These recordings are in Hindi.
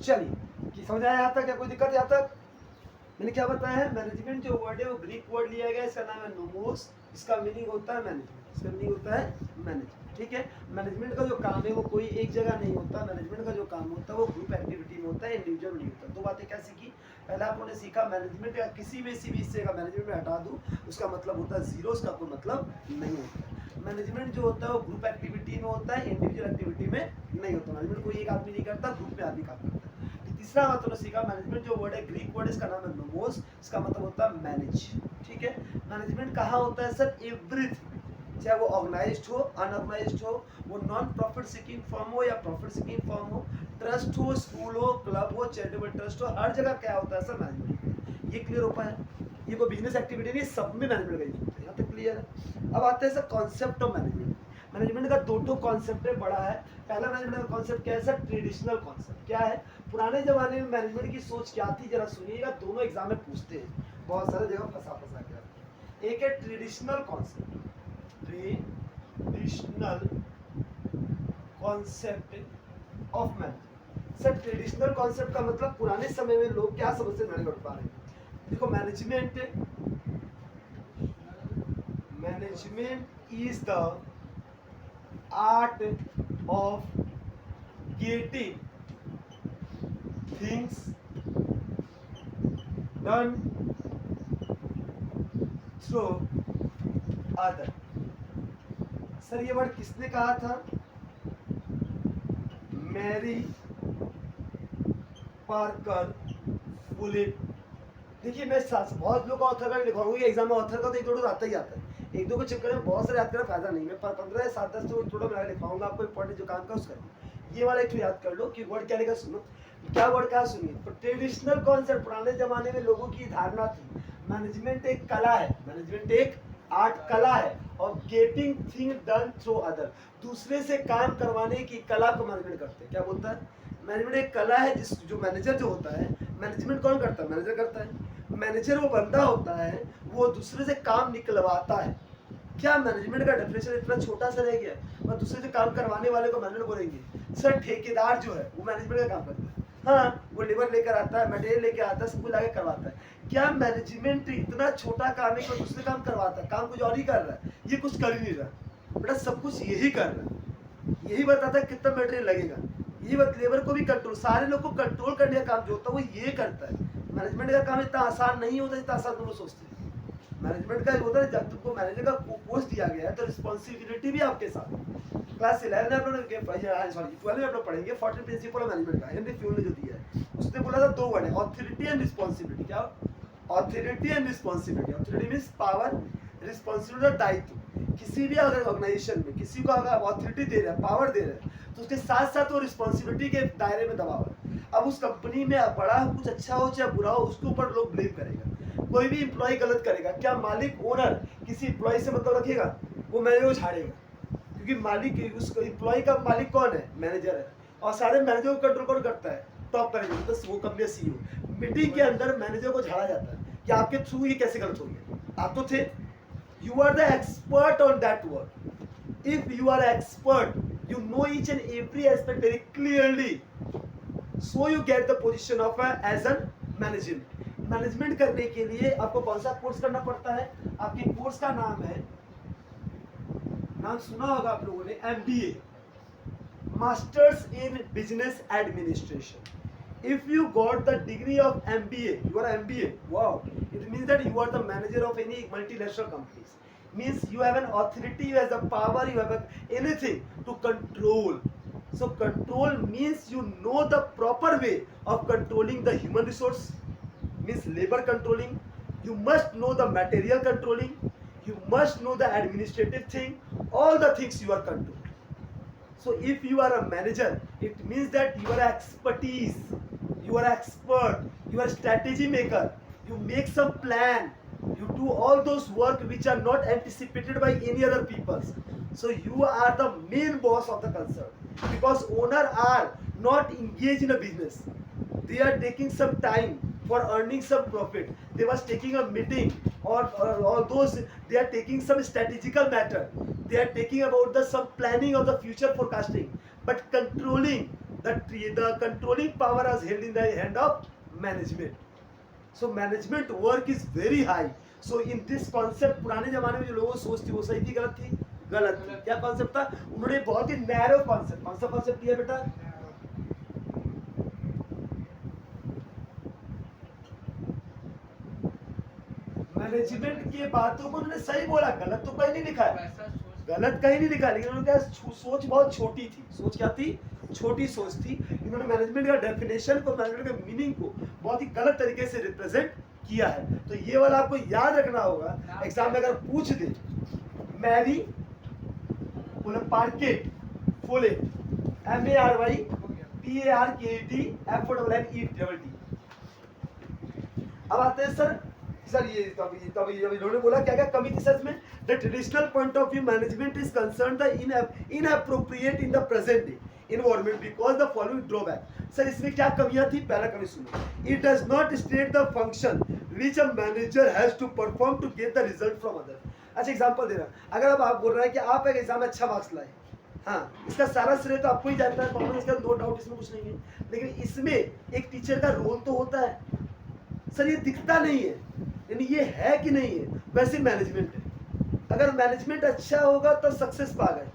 चलिए कि समझ आया यहाँ तक? क्या कोई दिक्कत है यहाँ तक? मैंने क्या बताया है, मैनेजमेंट जो वर्ड है वो ग्रीक वर्ड लिया गया, इसका नाम है नोमोस, इसका मीनिंग होता है मैनेजमेंट, इसका मीनिंग होता है मैनेजमेंट। ठीक है, मैनेजमेंट का जो काम है वो कोई एक जगह नहीं होता, मैनेजमेंट का जो काम होता है वो ग्रुप एक्टिविटी में होता है, इंडिविजुअल नहीं होता। दो बातें क्या सीखी, पहला आप लोगों ने सीखा मैनेजमेंट या किसी भी हिस्से का मैनेजमेंट में हटा दूं उसका मतलब होता है जीरो, उसका कोई मतलब नहीं होता। मैनेजमेंट जो होता है वो ग्रुप एक्टिविटी में होता है, इंडिविजुअल एक्टिविटी में नहीं होता। मैनेजमेंट कोई एक आदमी नहीं करता, ग्रुप में आदमी काम करता है। तीसरा मतलब सीखा, मैनेजमेंट जो वर्ड है ग्रीक वर्ड, इसका नाम है नोमोस, इसका मतलब होता है मैनेज। ठीक है, मैनेजमेंट कहाँ होता है सर? एवरीथिंग, चाहे वो ऑर्गेनाइज्ड हो, अनऑर्गेनाइज्ड हो, वो नॉन प्रॉफिट सीकिंग फर्म हो या प्रॉफिट सीकिंग फर्म हो, ट्रस्ट हो, स्कूल हो, क्लब हो, चैरिटेबल ट्रस्ट हो, हर जगह क्या होता है सर? मैनेजमेंट। ये क्लियर हो पाया? ये कोई बिजनेस एक्टिविटी नहीं, सब में मैनेजमेंट का यूज होता है। यहाँ तक क्लियर है? अब आते हैं sir concept of management. Management का दो कॉन्सेप्ट है, बड़ा है। पहला मैनेजमेंट का कॉन्सेप्ट क्या है सर? Traditional concept. क्या है? पुराने जमाने में मैनेजमेंट की सोच क्या थी, जरा सुनिएगा, दोनों एग्जाम में पूछते हैं, बहुत सारे जगह फंसा के। एक है traditional concept, traditional concept of management. Sir traditional concept का मतलब पुराने समय में लोग क्या समझते मैंने कर पा रहे हैं। देखो management is the art of getting things done through other। Sir ये वर्ड किसने कहा था? Mary Parker bullet. देखिए मैं बहुत लोग ऑथर का लिखवाऊंगी एग्जाम में, ऑथर का तो एक दो आता ही आता है, एक दो के चक्कर में बहुत सारे याद करना फायदा नहीं। मैं 15 या 7-10 तो थोड़ा मैं लिखवाऊंगा आपको, इंपॉर्टेंट जो काम का उसका। ये वाला एक याद कर लो कि वर्ड क्या लिखा, सुनो क्या वर्ड कहा, सुनिए। तो ट्रेडिशनल कॉन्सेप्ट, पुराने जमाने में लोगों की धारणा थी मैनेजमेंट एक कला है, मैनेजमेंट एक आर्ट कला है, और getting thing done through other, दूसरे से काम करवाने की कला को मैनेजमेंट करते हैं। क्या बोलता है? मैनेजमेंट एक कला है, जिस जो मैनेजर जो होता है, मैनेजमेंट कौन करता है? मैनेजर करता है। मैनेजर वो बंदा होता है, वो दूसरे से काम निकलवाता है। क्या मैनेजमेंट का डेफिनेशन इतना छोटा सा रह गया, और दूसरे से काम करवाने वाले को मैनेजमेंट बोलेंगे? सर ठेकेदार जो है वो मैनेजमेंट का काम करता है, हाँ वो लेबर लेकर आता है, मटेरियल लेकर आता है, सब कुछ लाके करवाता है। क्या मैनेजमेंट इतना छोटा काम है कि दूसरे काम करवाता है? काम कुछ और ही कर रहा है, ये कुछ कर ही नहीं रहा बेटा, सब कुछ यही कर रहा है, यही बताता है कितना मटेरियल लगेगा, ये बात लेबर को भी कंट्रोल, सारे लोग को कंट्रोल करने का काम जो होता है वो ये करता है। मैनेजमेंट का काम इतना आसान नहीं होता जितना आसान तुम लोग सोचते हैं। मैनेजमेंट का होता है, जब तुमको मैनेजर का पोस्ट दिया गया है तो रिस्पॉन्सिबिलिटी भी आपके साथ है। क्लास 11 में आप लोग 12 में आप लोग पढ़ेंगे 14 प्रिंसिपल ऑफ मैनेजमेंट का, हेनरी फ्यूल ने जो दिया है उसने बोला था दो वर्ड है, ऑथोरिटी एंड रिस्पॉन्सिबिलिटी। क्या? Authority and responsibility. Authority means power, responsibility दायित्व। किसी भी अगर ऑर्गेनाइजेशन में किसी को अगर ऑथोरिटी दे रहा है, पावर दे रहा है, तो उसके साथ साथ वो रिस्पॉन्सिबिलिटी के दायरे में दबाव है। अब उस कंपनी में बड़ा हो, कुछ अच्छा हो चाहे बुरा हो, उसके ऊपर लोग ब्लेम करेगा। कोई भी एम्प्लॉय गलत करेगा, क्या मालिक ओनर किसी एम्प्लॉय से मतलब रखेगा? वो मैनेजर को झाड़ेगा, क्योंकि मालिक उस एम्प्लॉय का मालिक कौन है? मैनेजर है। और सारे मैनेजर को कंट्रोल कौन करता है? टॉप मैनेजर, तो वो कंपनी सीईओ। मीटिंग के अंदर मैनेजर को झाड़ा जाता है कि आपके थ्रू ये कैसे गलत हो गया, आप तो थे, you are the expert on that work. If you are expert, you know each and every aspect very clearly, so you get the position of as a management। Management करने के लिए आपको कौन सा कोर्स करना पड़ता है? आपके कोर्स का नाम है, नाम सुना होगा आप लोगों ने, MBA, masters in business administration. If you got the degree of MBA, you are MBA, wow, it means that you are the manager of any multinational companies, means you have an authority, you have the power, you have anything to control. So control means you know the proper way of controlling the human resource, means labor controlling, you must know the material controlling, you must know the administrative thing, all the things you are controlling. So if you are a manager, it means that you are expertise, you are expert, you are strategy maker, you make some plan, you do all those work which are not anticipated by any other people. So you are the main boss of the concern, because owner are not engaged in a business, they are taking some time for earning some profit, they was taking a meeting, or all those, they are taking some strategical matter, they are taking about the some planning of the future forecasting, but controlling the controlling power is held in the hand of management. So management work is very high. So in this concept पुराने जमाने में जो लोगों की सोच थी वो सही थी गलत थी? गलत थी। क्या कॉन्सेप्ट था? उन्होंने बहुत ही नैरो कॉन्सेप्ट, कौन सा कॉन्सेप्ट दिया बेटा? मैनेजमेंट की बातों को उन्होंने सही बोला, गलत तो कहीं नहीं लिखा है, गलत कहीं नहीं लिखा, लेकिन उन्होंने क्या सोच बहुत छोटी थी। सोच क्या थी? छोटी सोच थी। इन्होंने मैनेजमेंट का डेफिनेशन को, मैनेजमेंट के मीनिंग को बहुत ही गलत तरीके से रिप्रेजेंट किया है। तो ये वाला आपको याद रखना होगा। एग्जाम में अगर पूछ दे मैरी पार्केट फुल MARYPARKET अब आते हैं सर ये तब इन्होंने बोला क्या क्या कमी थी सर में? The traditional point of view management is concern the inappropriate in the present day environment because the following drawback. Sir इसमें क्या कमियां थी? पहला कमी सुनो, it does not state the function which a manager has to perform to get the result from other. अच्छा एग्जांपल दे रहा हूं, अगर अब आप बोल रहे हैं कि आप एक एग्जाम में अच्छा मार्क्स लाए, हाँ इसका सारा श्रेय तो आपको ही जाता है, कॉमन इसका नो डाउट, इसमें कुछ नहीं है, लेकिन इसमें एक टीचर का रोल तो होता है। सर ये दिखता नहीं है, यानी ये है कि नहीं है। वैसे मैनेजमेंट है, अगर मैनेजमेंट अच्छा होगा तो सक्सेस पा गए,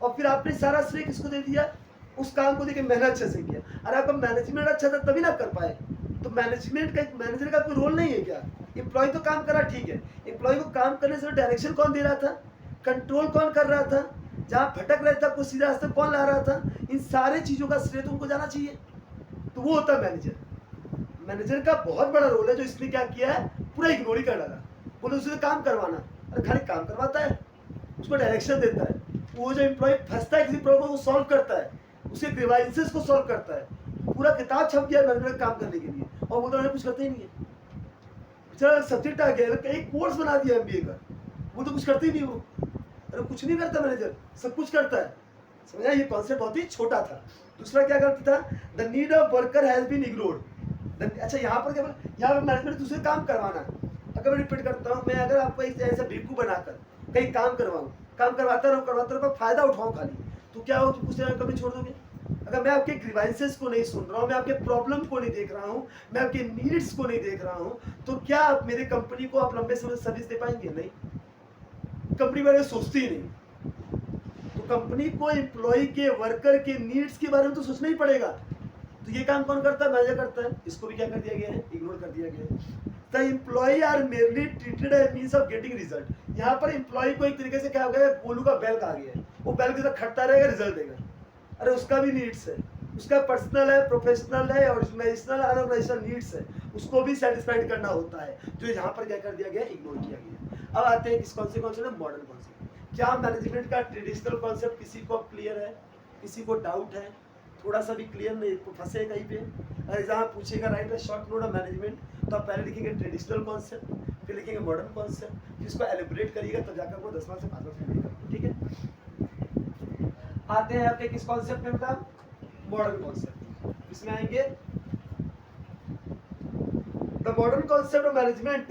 और फिर आपने सारा श्रेय किसको दे दिया? उस काम को देखिए मैंने अच्छे से किया। अरे आपका मैनेजमेंट अच्छा था तभी ना कर पाए। तो मैनेजमेंट का, मैनेजर का कोई रोल नहीं है क्या? एम्प्लॉय तो काम करा, ठीक है, एम्प्लॉय को काम करने से डायरेक्शन कौन दे रहा था? कंट्रोल कौन कर रहा था? जहाँ भटक रहा था कुछ सीधा रास्ते कौन ला रहा था? इन सारे चीजों का श्रेय तो उनको जाना चाहिए, तो वो होता है मैनेजर। मैनेजर का बहुत बड़ा रोल है, जो इसने क्या किया है, पूरा इग्नोर ही कर डाला। बोले उससे काम करवाना, अरे खाली काम करवाता है, उसको डायरेक्शन देता है। वो जो एम्प्लॉय फंसता है किसी प्रॉब्लम को सॉल्व करता है, उसके ग्रीवांसेस को सॉल्व करता है। पूरा किताब छप गया मैनेजर काम करने के लिए, और वो तो कुछ करते ही नहीं है। बेचारा सब्जेक्ट आ गया, कई कोर्स बना दिया MBA का, वो तो कुछ करते ही नहीं। वो अरे कुछ नहीं करता मैनेजर, सब कुछ करता है। समझा? ये कॉन्सेप्ट बहुत ही छोटा था। दूसरा क्या करता था? The need of worker has been ignored. अच्छा यहाँ पर क्या बोला? यहाँ पर मैनेजमेंट दूसरे काम करवाना। अगर मैं रिपीट करता हूँ, मैं अगर आपको ऐसा बेवकूफ बनाकर कहीं काम करवाऊँ, काम करवाता रहूँ, फायदा उठाऊँ खाली, तो क्या हो? कुछ कभी छोड़ दोगे? अगर मैं आपके ग्रीवांसेस को नहीं सुन रहा हूँ, मैं आपके प्रॉब्लम को नहीं देख रहा हूँ, मैं आपके नीड्स को नहीं देख रहा हूँ, तो क्या आप मेरे कंपनी को आप लंबे समय सर्विस दे पाएंगे? नहीं, कंपनी बारे में सोचती ही नहीं। तो कंपनी को एम्प्लॉय के, वर्कर के नीड्स के बारे में तो सोचना ही पड़ेगा। तो ये काम कौन करता है? मैनेजर करता है। इसको भी क्या कर दिया गया है? इग्नोर कर दिया गया है। The employee are merely treated as means of getting result. यहाँ पर एम्प्लॉय को एक तरीके से क्या हो गया, गोलू का बैल कहा गया है। वो बैल के साथ खटता रहेगा, रिजल्ट देगा। अरे उसका भी नीड्स है, उसका पर्सनल है, प्रोफेशनल है, ऑर्गेनाइजेशनल अनऑर्गेनाइजेशनल नीड्स है, उसको भी सेटिस्फाइड करना होता है, जो यहाँ पर क्या कर दिया गया? इग्नोर किया गया। अब आते हैं किस कॉन्सेप्ट है? Modern concept. क्या मैनेजमेंट का ट्रेडिशनल कॉन्सेप्ट किसी को क्लियर है? किसी को डाउट है? थोड़ा सा भी क्लियर नहीं, फंसे कहीं पे? अगर एग्जाम पूछेगा right a short note of management, तो आप पहले लिखेंगे ट्रेडिशनल कॉन्सेप्ट, फिर लिखेंगे मॉडर्न कॉन्सेप्ट, फिर इसको एलिब्रेट करिएगा, तब जाकर वो 10 मार्क्स से 5 मार्क्स मिलेगा। ठीक है, आते हैं आपके किस कॉन्सेप्ट में बेटा? Modern concept. इसमें आएंगे the modern concept of management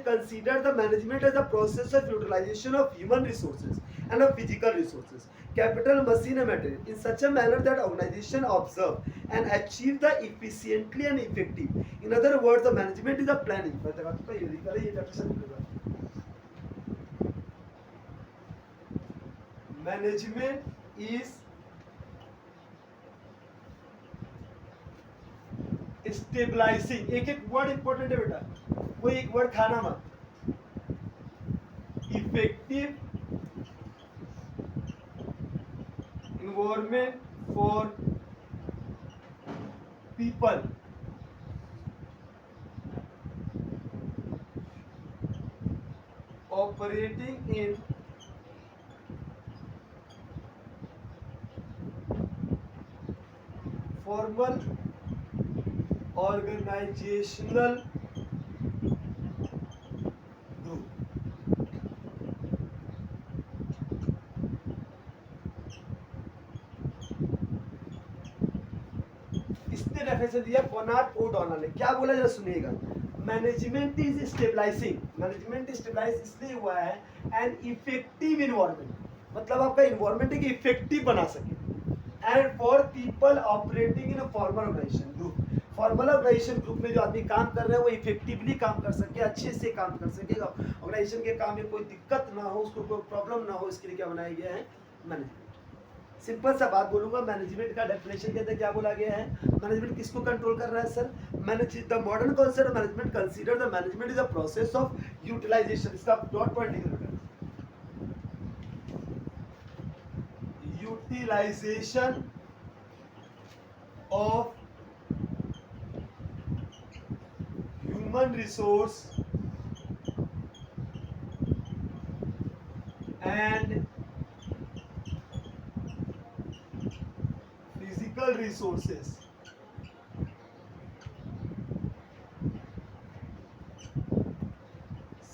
consider the management as a process of utilization of human resources and of physical resources, capital, machine and material in such a manner that organization observe and achieve the efficiently and effective. In other words, the management is a planning. Management is stabilising. एक एक वर्ड इंपॉर्टेंट है बेटा, वो एक वर्ड खाना मत। Effective environment for people, operating in formal organisational group. इसने डेफिनेशन दिया बोनार्ड ओडॉनल ने। क्या बोला जरा सुनिएगा। Management is stabilising, management stabilise इसलिए हुआ है एन इफेक्टिव इन्वायरमेंट, मतलब आपका इन्वायरमेंट एक इफेक्टिव बना सके, and for people operating in a formal organisation group. Formal organisation group में जो आदमी काम कर रहे हैं वो इफेक्टिवली काम कर सके, अच्छे से काम कर सकेगा, ऑर्गेनाइजेशन के काम में कोई दिक्कत ना हो, उसको कोई प्रॉब्लम ना हो, इसके लिए क्या बनाया गया है? मैनेजमेंट। सिंपल सा बात बोलूंगा, मैनेजमेंट का डेफिनेशन के अंदर क्या बोला गया है? मैनेजमेंट किसको कंट्रोल कर रहा है sir? Manage the modern concept management consider the management is a process of utilization. इसका डॉट पॉइंट लिख लो, utilization of human resource and physical resources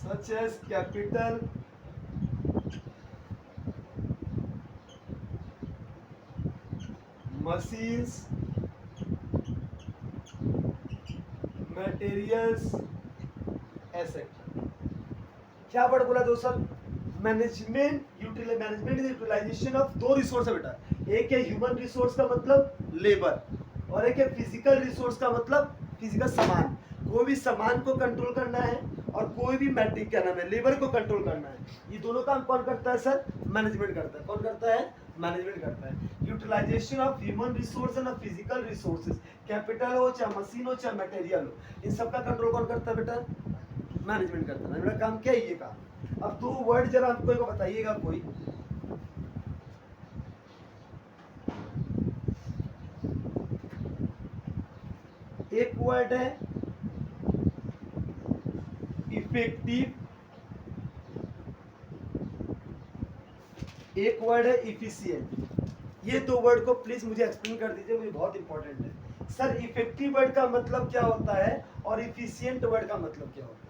such as capital, machines, materials, etc. क्या वर्ड बोला दोस्तों? मैनेजमेंट इज यूटिलाइजेशन ऑफ दो रिसोर्स है बेटा, एक है ह्यूमन रिसोर्स का मतलब लेबर, और एक है फिजिकल रिसोर्स का मतलब फिजिकल सामान। कोई भी सामान को कंट्रोल करना है और कोई भी मैट्रिक क्या नाम है लेबर को कंट्रोल करना है, ये दोनों काम कौन करता है सर? मैनेजमेंट करता है। कौन करता है? मैनेजमेंट करता है। Utilisation of human resource and physical resources, capital हो चाहे मशीन हो चाहे मटेरियल हो, इन सब का कंट्रोल कौन करता है बेटा? मैनेजमेंट करता है। मैनेजमेंट काम क्या है? ये काम। अब दो वर्ड जरा आपको बताइएगा कोई। एक वर्ड है इफेक्टिव, एक वर्ड है इफिशिएंट। ये दो वर्ड को प्लीज मुझे एक्सप्लेन कर दीजिए, मुझे बहुत इंपॉर्टेंट है सर। इफेक्टिव वर्ड का मतलब क्या होता है और इफिशिएंट वर्ड का मतलब क्या होता है?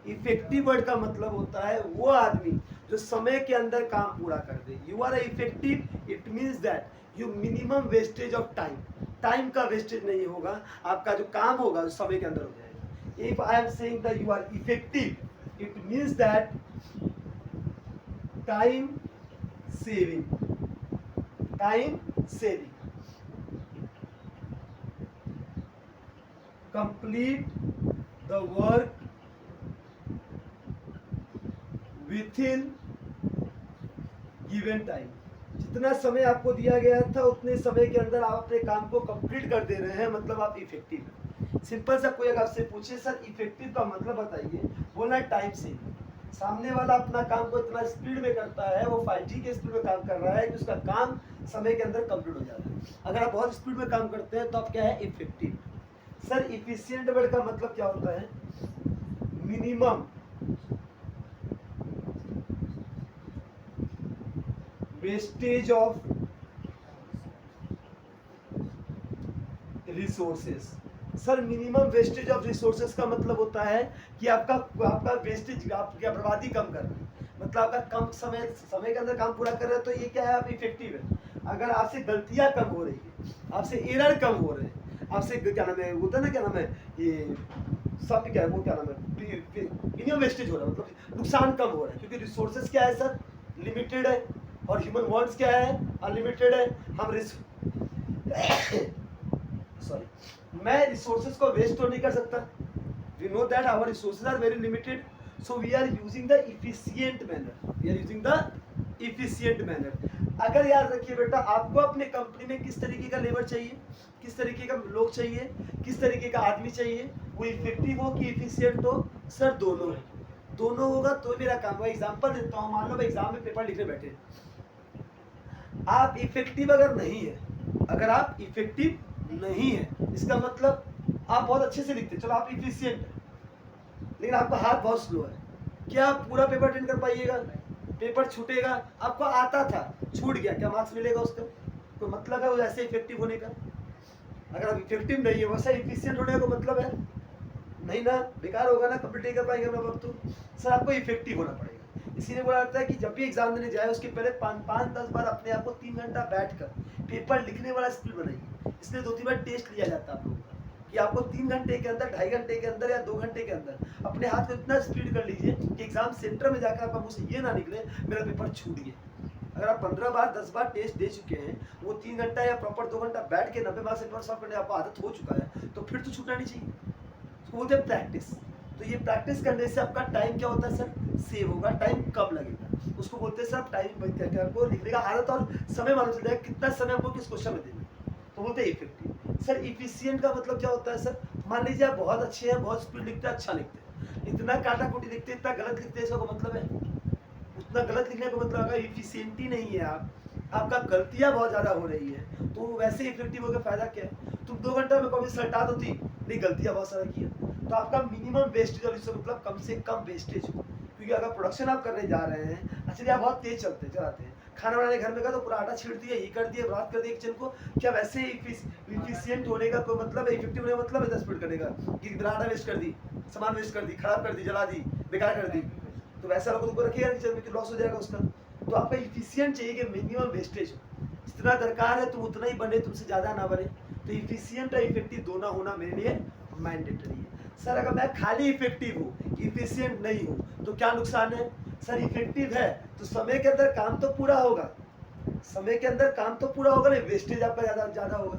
इफेक्टिव वर्ड का मतलब होता है वो आदमी जो समय के अंदर काम पूरा कर दे। You are effective, it means that you minimum wastage of time, time का वेस्टेज नहीं होगा, आपका जो काम होगा जो समय के अंदर हो जाएगा। If I am saying that you are effective, it means that time saving, time saving, complete the work within given time। जितना समय आपको दिया गया था उतने समय के अंदर आप अपने काम को कंप्लीट कर दे रहे हैं, मतलब आप इफेक्टिव हैं। सिंपल सा कोई अगर आपसे पूछे सर इफेक्टिव का मतलब बताइए, बोलना टाइम सेविंग। सामने वाला अपना काम को इतना स्पीड में करता है, वो 5G के स्पीड में काम कर रहा है कि उसका काम समय के अंदर कंप्लीट हो जाता है। अगर आप बहुत स्पीड में काम करते हैं तो आप क्या है? इफेक्टिव। सर इफिशिएंट वर्ड का मतलब क्या होता है? Minimum wastage of resources. Sir minimum wastage of resources का मतलब होता है कि आपका वेस्टेज, आपकी बर्बादी कम करना, मतलब आपका कम समय के अंदर काम पूरा कर रहे हैं, तो ये क्या है? आप इफेक्टिव है। अगर आपसे गलतियां कम हो रही है, आपसे एरर कम हो रहे हैं, आपसे क्या नाम है होता है ना, क्या नाम है ये सब क्या है वो क्या नाम है मिनिमम वेस्टेज हो रहा है, मतलब नुकसान कम हो रहा है, क्योंकि रिसोर्सेज क्या है सर? लिमिटेड है, और ह्यूमन वांट्स क्या है? अनलिमिटेड है। हम सॉरी, मैं रिसोर्सेज को वेस्ट तो नहीं कर सकता। We know that our resources are very limited, so we are using the efficient manner, we are using the efficient manner. अगर याद रखिए बेटा, आपको अपने कंपनी में किस तरीके का लेबर चाहिए, किस तरीके का लोग चाहिए, किस तरीके का आदमी चाहिए, वो इफेक्टिव हो कि इफिशिएंट हो? सर दोनों है। दोनों होगा तो मेरा काम होगा। एग्जांपल देता हूँ, मान लो एग्जाम में पेपर लिखने बैठे, आप इफेक्टिव अगर नहीं है, अगर आप इफेक्टिव नहीं है, इसका मतलब आप बहुत अच्छे से लिखते, चलो आप इफिशिएंट है, लेकिन आपका हाथ बहुत स्लो है, क्या आप पूरा पेपर अटेंड कर पाइएगा? पेपर छूटेगा। आपको आता था, छूट गया, क्या मार्क्स मिलेगा उसका? तो मतलब है वो ऐसे इफेक्टिव होने का? अगर आप इफेक्टिव नहीं है, वैसे इफिशिएंट होने का मतलब है नहीं ना, बेकार होगा ना, कंप्लीट नहीं कर पाएंगे अपना वक्त। तो सर आपको इफेक्टिव होना पड़ेगा। इसीलिए बोला जाता है कि जब भी एग्जाम देने जाए उसके पहले 5-10 बार अपने आप को 3 घंटा बैठकर पेपर लिखने वाला स्किल बनाइए। इसलिए 2-3 बार टेस्ट लिया जाता है आप लोगों का कि आपको 3 घंटे के अंदर, 2.5 घंटे के अंदर या 2 घंटे के अंदर अपने हाथ को इतना स्पीड कर लीजिए कि एग्जाम सेंटर में जाकर आपका मुंह से ये ना निकले मेरा पेपर छूट गया। अगर आप 15 बार 10 बार टेस्ट दे चुके हैं, वो 3 घंटा या प्रॉपर 2 घंटा बैठ के 90 मार्क्स से सॉल्व करने आपको आदत हो चुका है, तो फिर तो छूटना नहीं चाहिए। उसको बोलते हैं प्रैक्टिस। तो ये प्रैक्टिस करने से आपका टाइम क्या होता है सर, सेव होगा, टाइम कम लगेगा। उसको बोलते हैं सर टाइम बच करके आपको लिखने का आदत और समय मालूम चल जाएगा कितना समय आपको किस क्वेश्चन में देना है। तो बोलते हैं इफेक्टिव। सर इफिशियंट का मतलब क्या होता है सर, मान लीजिए आप बहुत अच्छे हैं, बहुत स्पीड लिखते हैं, अच्छा लिखते हैं, इतना काटा कुटी लिखते हैं, इतना गलत लिखते हैं, इसका मतलब है उतना गलत लिखने का मतलब अगर इफिशिएंट ही नहीं है आप, आपका गलतियां बहुत ज्यादा हो रही है, तो वैसे इफेक्टिव होकर फायदा क्या है। तुम 2 घंटा में कभी सलटा दोती, नहीं गलतियां बहुत सारी की है, तो आपका मिनिमम वेस्टेज और इससे मतलब कम से कम वेस्टेज हो। क्योंकि अगर प्रोडक्शन आप करने जा रहे हैं, अच्छा आप बहुत तेज चलाते हैं, खाना बनाने घर में का तो पूरा आटा छीट दिया, ये कर दिया, बात कर दिया किचन को, क्या वैसे इफिशिएंट होने का कोई मतलब है, इफेक्टिव होने का मतलब है 10 मिनट करने का कि इतना आटा वेस्ट कर दी, सामान वेस्ट कर दी, खराब कर दी, जला दी, बेकार कर दी, तो वैसा लोगों को रखिएगा किचन में कि लॉस हो जाएगा उसका। तो आपका इफिशिएंट चाहिए कि मिनिमम वेस्टेज हो, जितना दरकार है तुम उतना ही बने, तुमसे ज़्यादा ना बने। तो इफिशिएंट और इफेक्टिव दोनों होना मेरे लिए मैंडेटरी है। सर अगर मैं खाली इफेक्टिव हूँ, इफिशिएंट नहीं हूँ, तो क्या नुकसान है। सर इफेक्टिव है तो समय के अंदर काम तो पूरा होगा, समय के अंदर काम तो पूरा होगा, नहीं वेस्टेज आपका ज़्यादा होगा।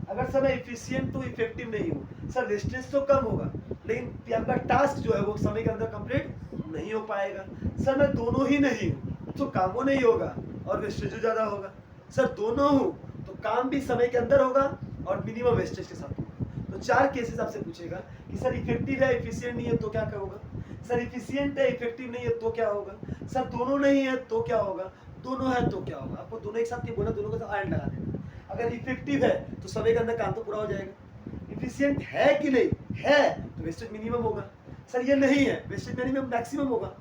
अगर सर मैं इफिशिएंट तो इफेक्टिव नहीं हूँ, सर वेस्टेज तो कम होगा, लेकिन आपका टास्क जो है वो समय के अंदर कंप्लीट नहीं हो पाएगा। सर मैं दोनों ही नहीं हूँ तो काम वो नहीं होगा और वेस्टेज ज़्यादा होगा। सर दोनों हूँ तो काम भी समय के अंदर होगा और मिनिमम वेस्टेज के साथ होगा। तो 4 केसेस आपसे पूछेगा कि सर इफेक्टिव है इफिशिएंट नहीं है तो क्या होगा, सर इफिशिएंट है इफेक्टिव नहीं है तो क्या होगा, सर दोनों नहीं है तो क्या होगा, दोनों है तो क्या होगा। आपको दोनों एक साथ नहीं बोला, दोनों के साथ एंड लगा देना। अगर इफेक्टिव है तो समय के अंदर काम तो पूरा हो जाएगा, इफिशिएंट है कि नहीं है तो वेस्टेज मिनिमम होगा, सर ये नहीं है वेस्टेज मिनिमम मैक्सिमम होगा,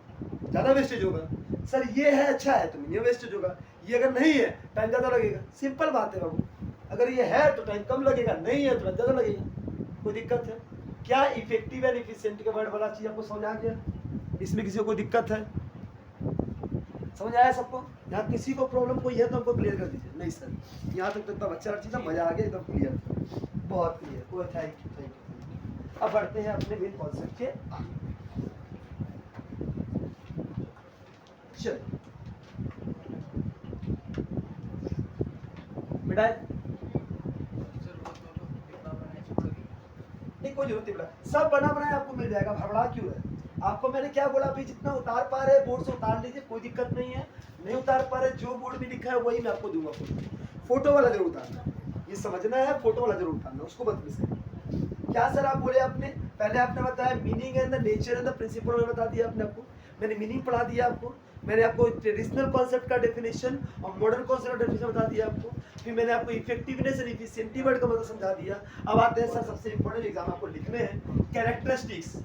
ज़्यादा वेस्टेज होगा, सर ये है अच्छा है तो मिनिमम वेस्टेज होगा, ये अगर नहीं है टाइम ज़्यादा लगेगा। सिंपल बात है बाबू, अगर ये है तो टाइम कम लगेगा, नहीं है तो टाइम ज़्यादा लगेगा। कोई दिक्कत है क्या। इफेक्टिव एंड इफिशिएंट के वर्ड वाला चीज़ आपको समझ आ गया, इसमें किसी को कोई दिक्कत है, समझ आया सबको। यहाँ किसी को प्रॉब्लम कोई है तो हमको क्लियर कर दीजिए। नहीं सर यहाँ तक तो इतना अच्छा चीज़ था, मज़ा आ गया, एकदम क्लियर, बहुत क्लियर। कोई थैंक यू। अब बढ़ते हैं अपने मेन कॉन्सेप्ट के आगे। चलिए बेटा नहीं कोई जरूरत नहीं बेटा, सब बना बनाया आपको मिल जाएगा, भड़बड़ा क्यों है। आपको मैंने क्या बोला अभी, जितना उतार पा रहे बोर्ड से उतार लीजिए, कोई दिक्कत नहीं है। नहीं उतार पा रहे जो बोर्ड में लिखा है वही मैं आपको दूंगा। फोटो वाला जरूर उतारना, ये समझना है, फोटो वाला जरूर उतारना, उसको मत मिस करना। क्या सर आप बोले आपने, पहले आपने बताया meaning and the nature and the principle में बता दिया आपने, आपको मैंने मीनिंग पढ़ा दिया आपको, मैंने आपको ट्रेडिशनल कॉन्सेप्ट का डेफिनेशन और मॉडर्न कॉन्सेप्ट का डेफिनेशन बता दिया आपको, फिर मैंने आपको इफेक्टिवनेस एंड इफिशिएंटी वर्ड का मतलब समझा दिया। अब आते हैं सर सबसे इंपॉर्टेंट एग्जाम आपको लिखने हैं, कैरेक्टरिस्टिक्स।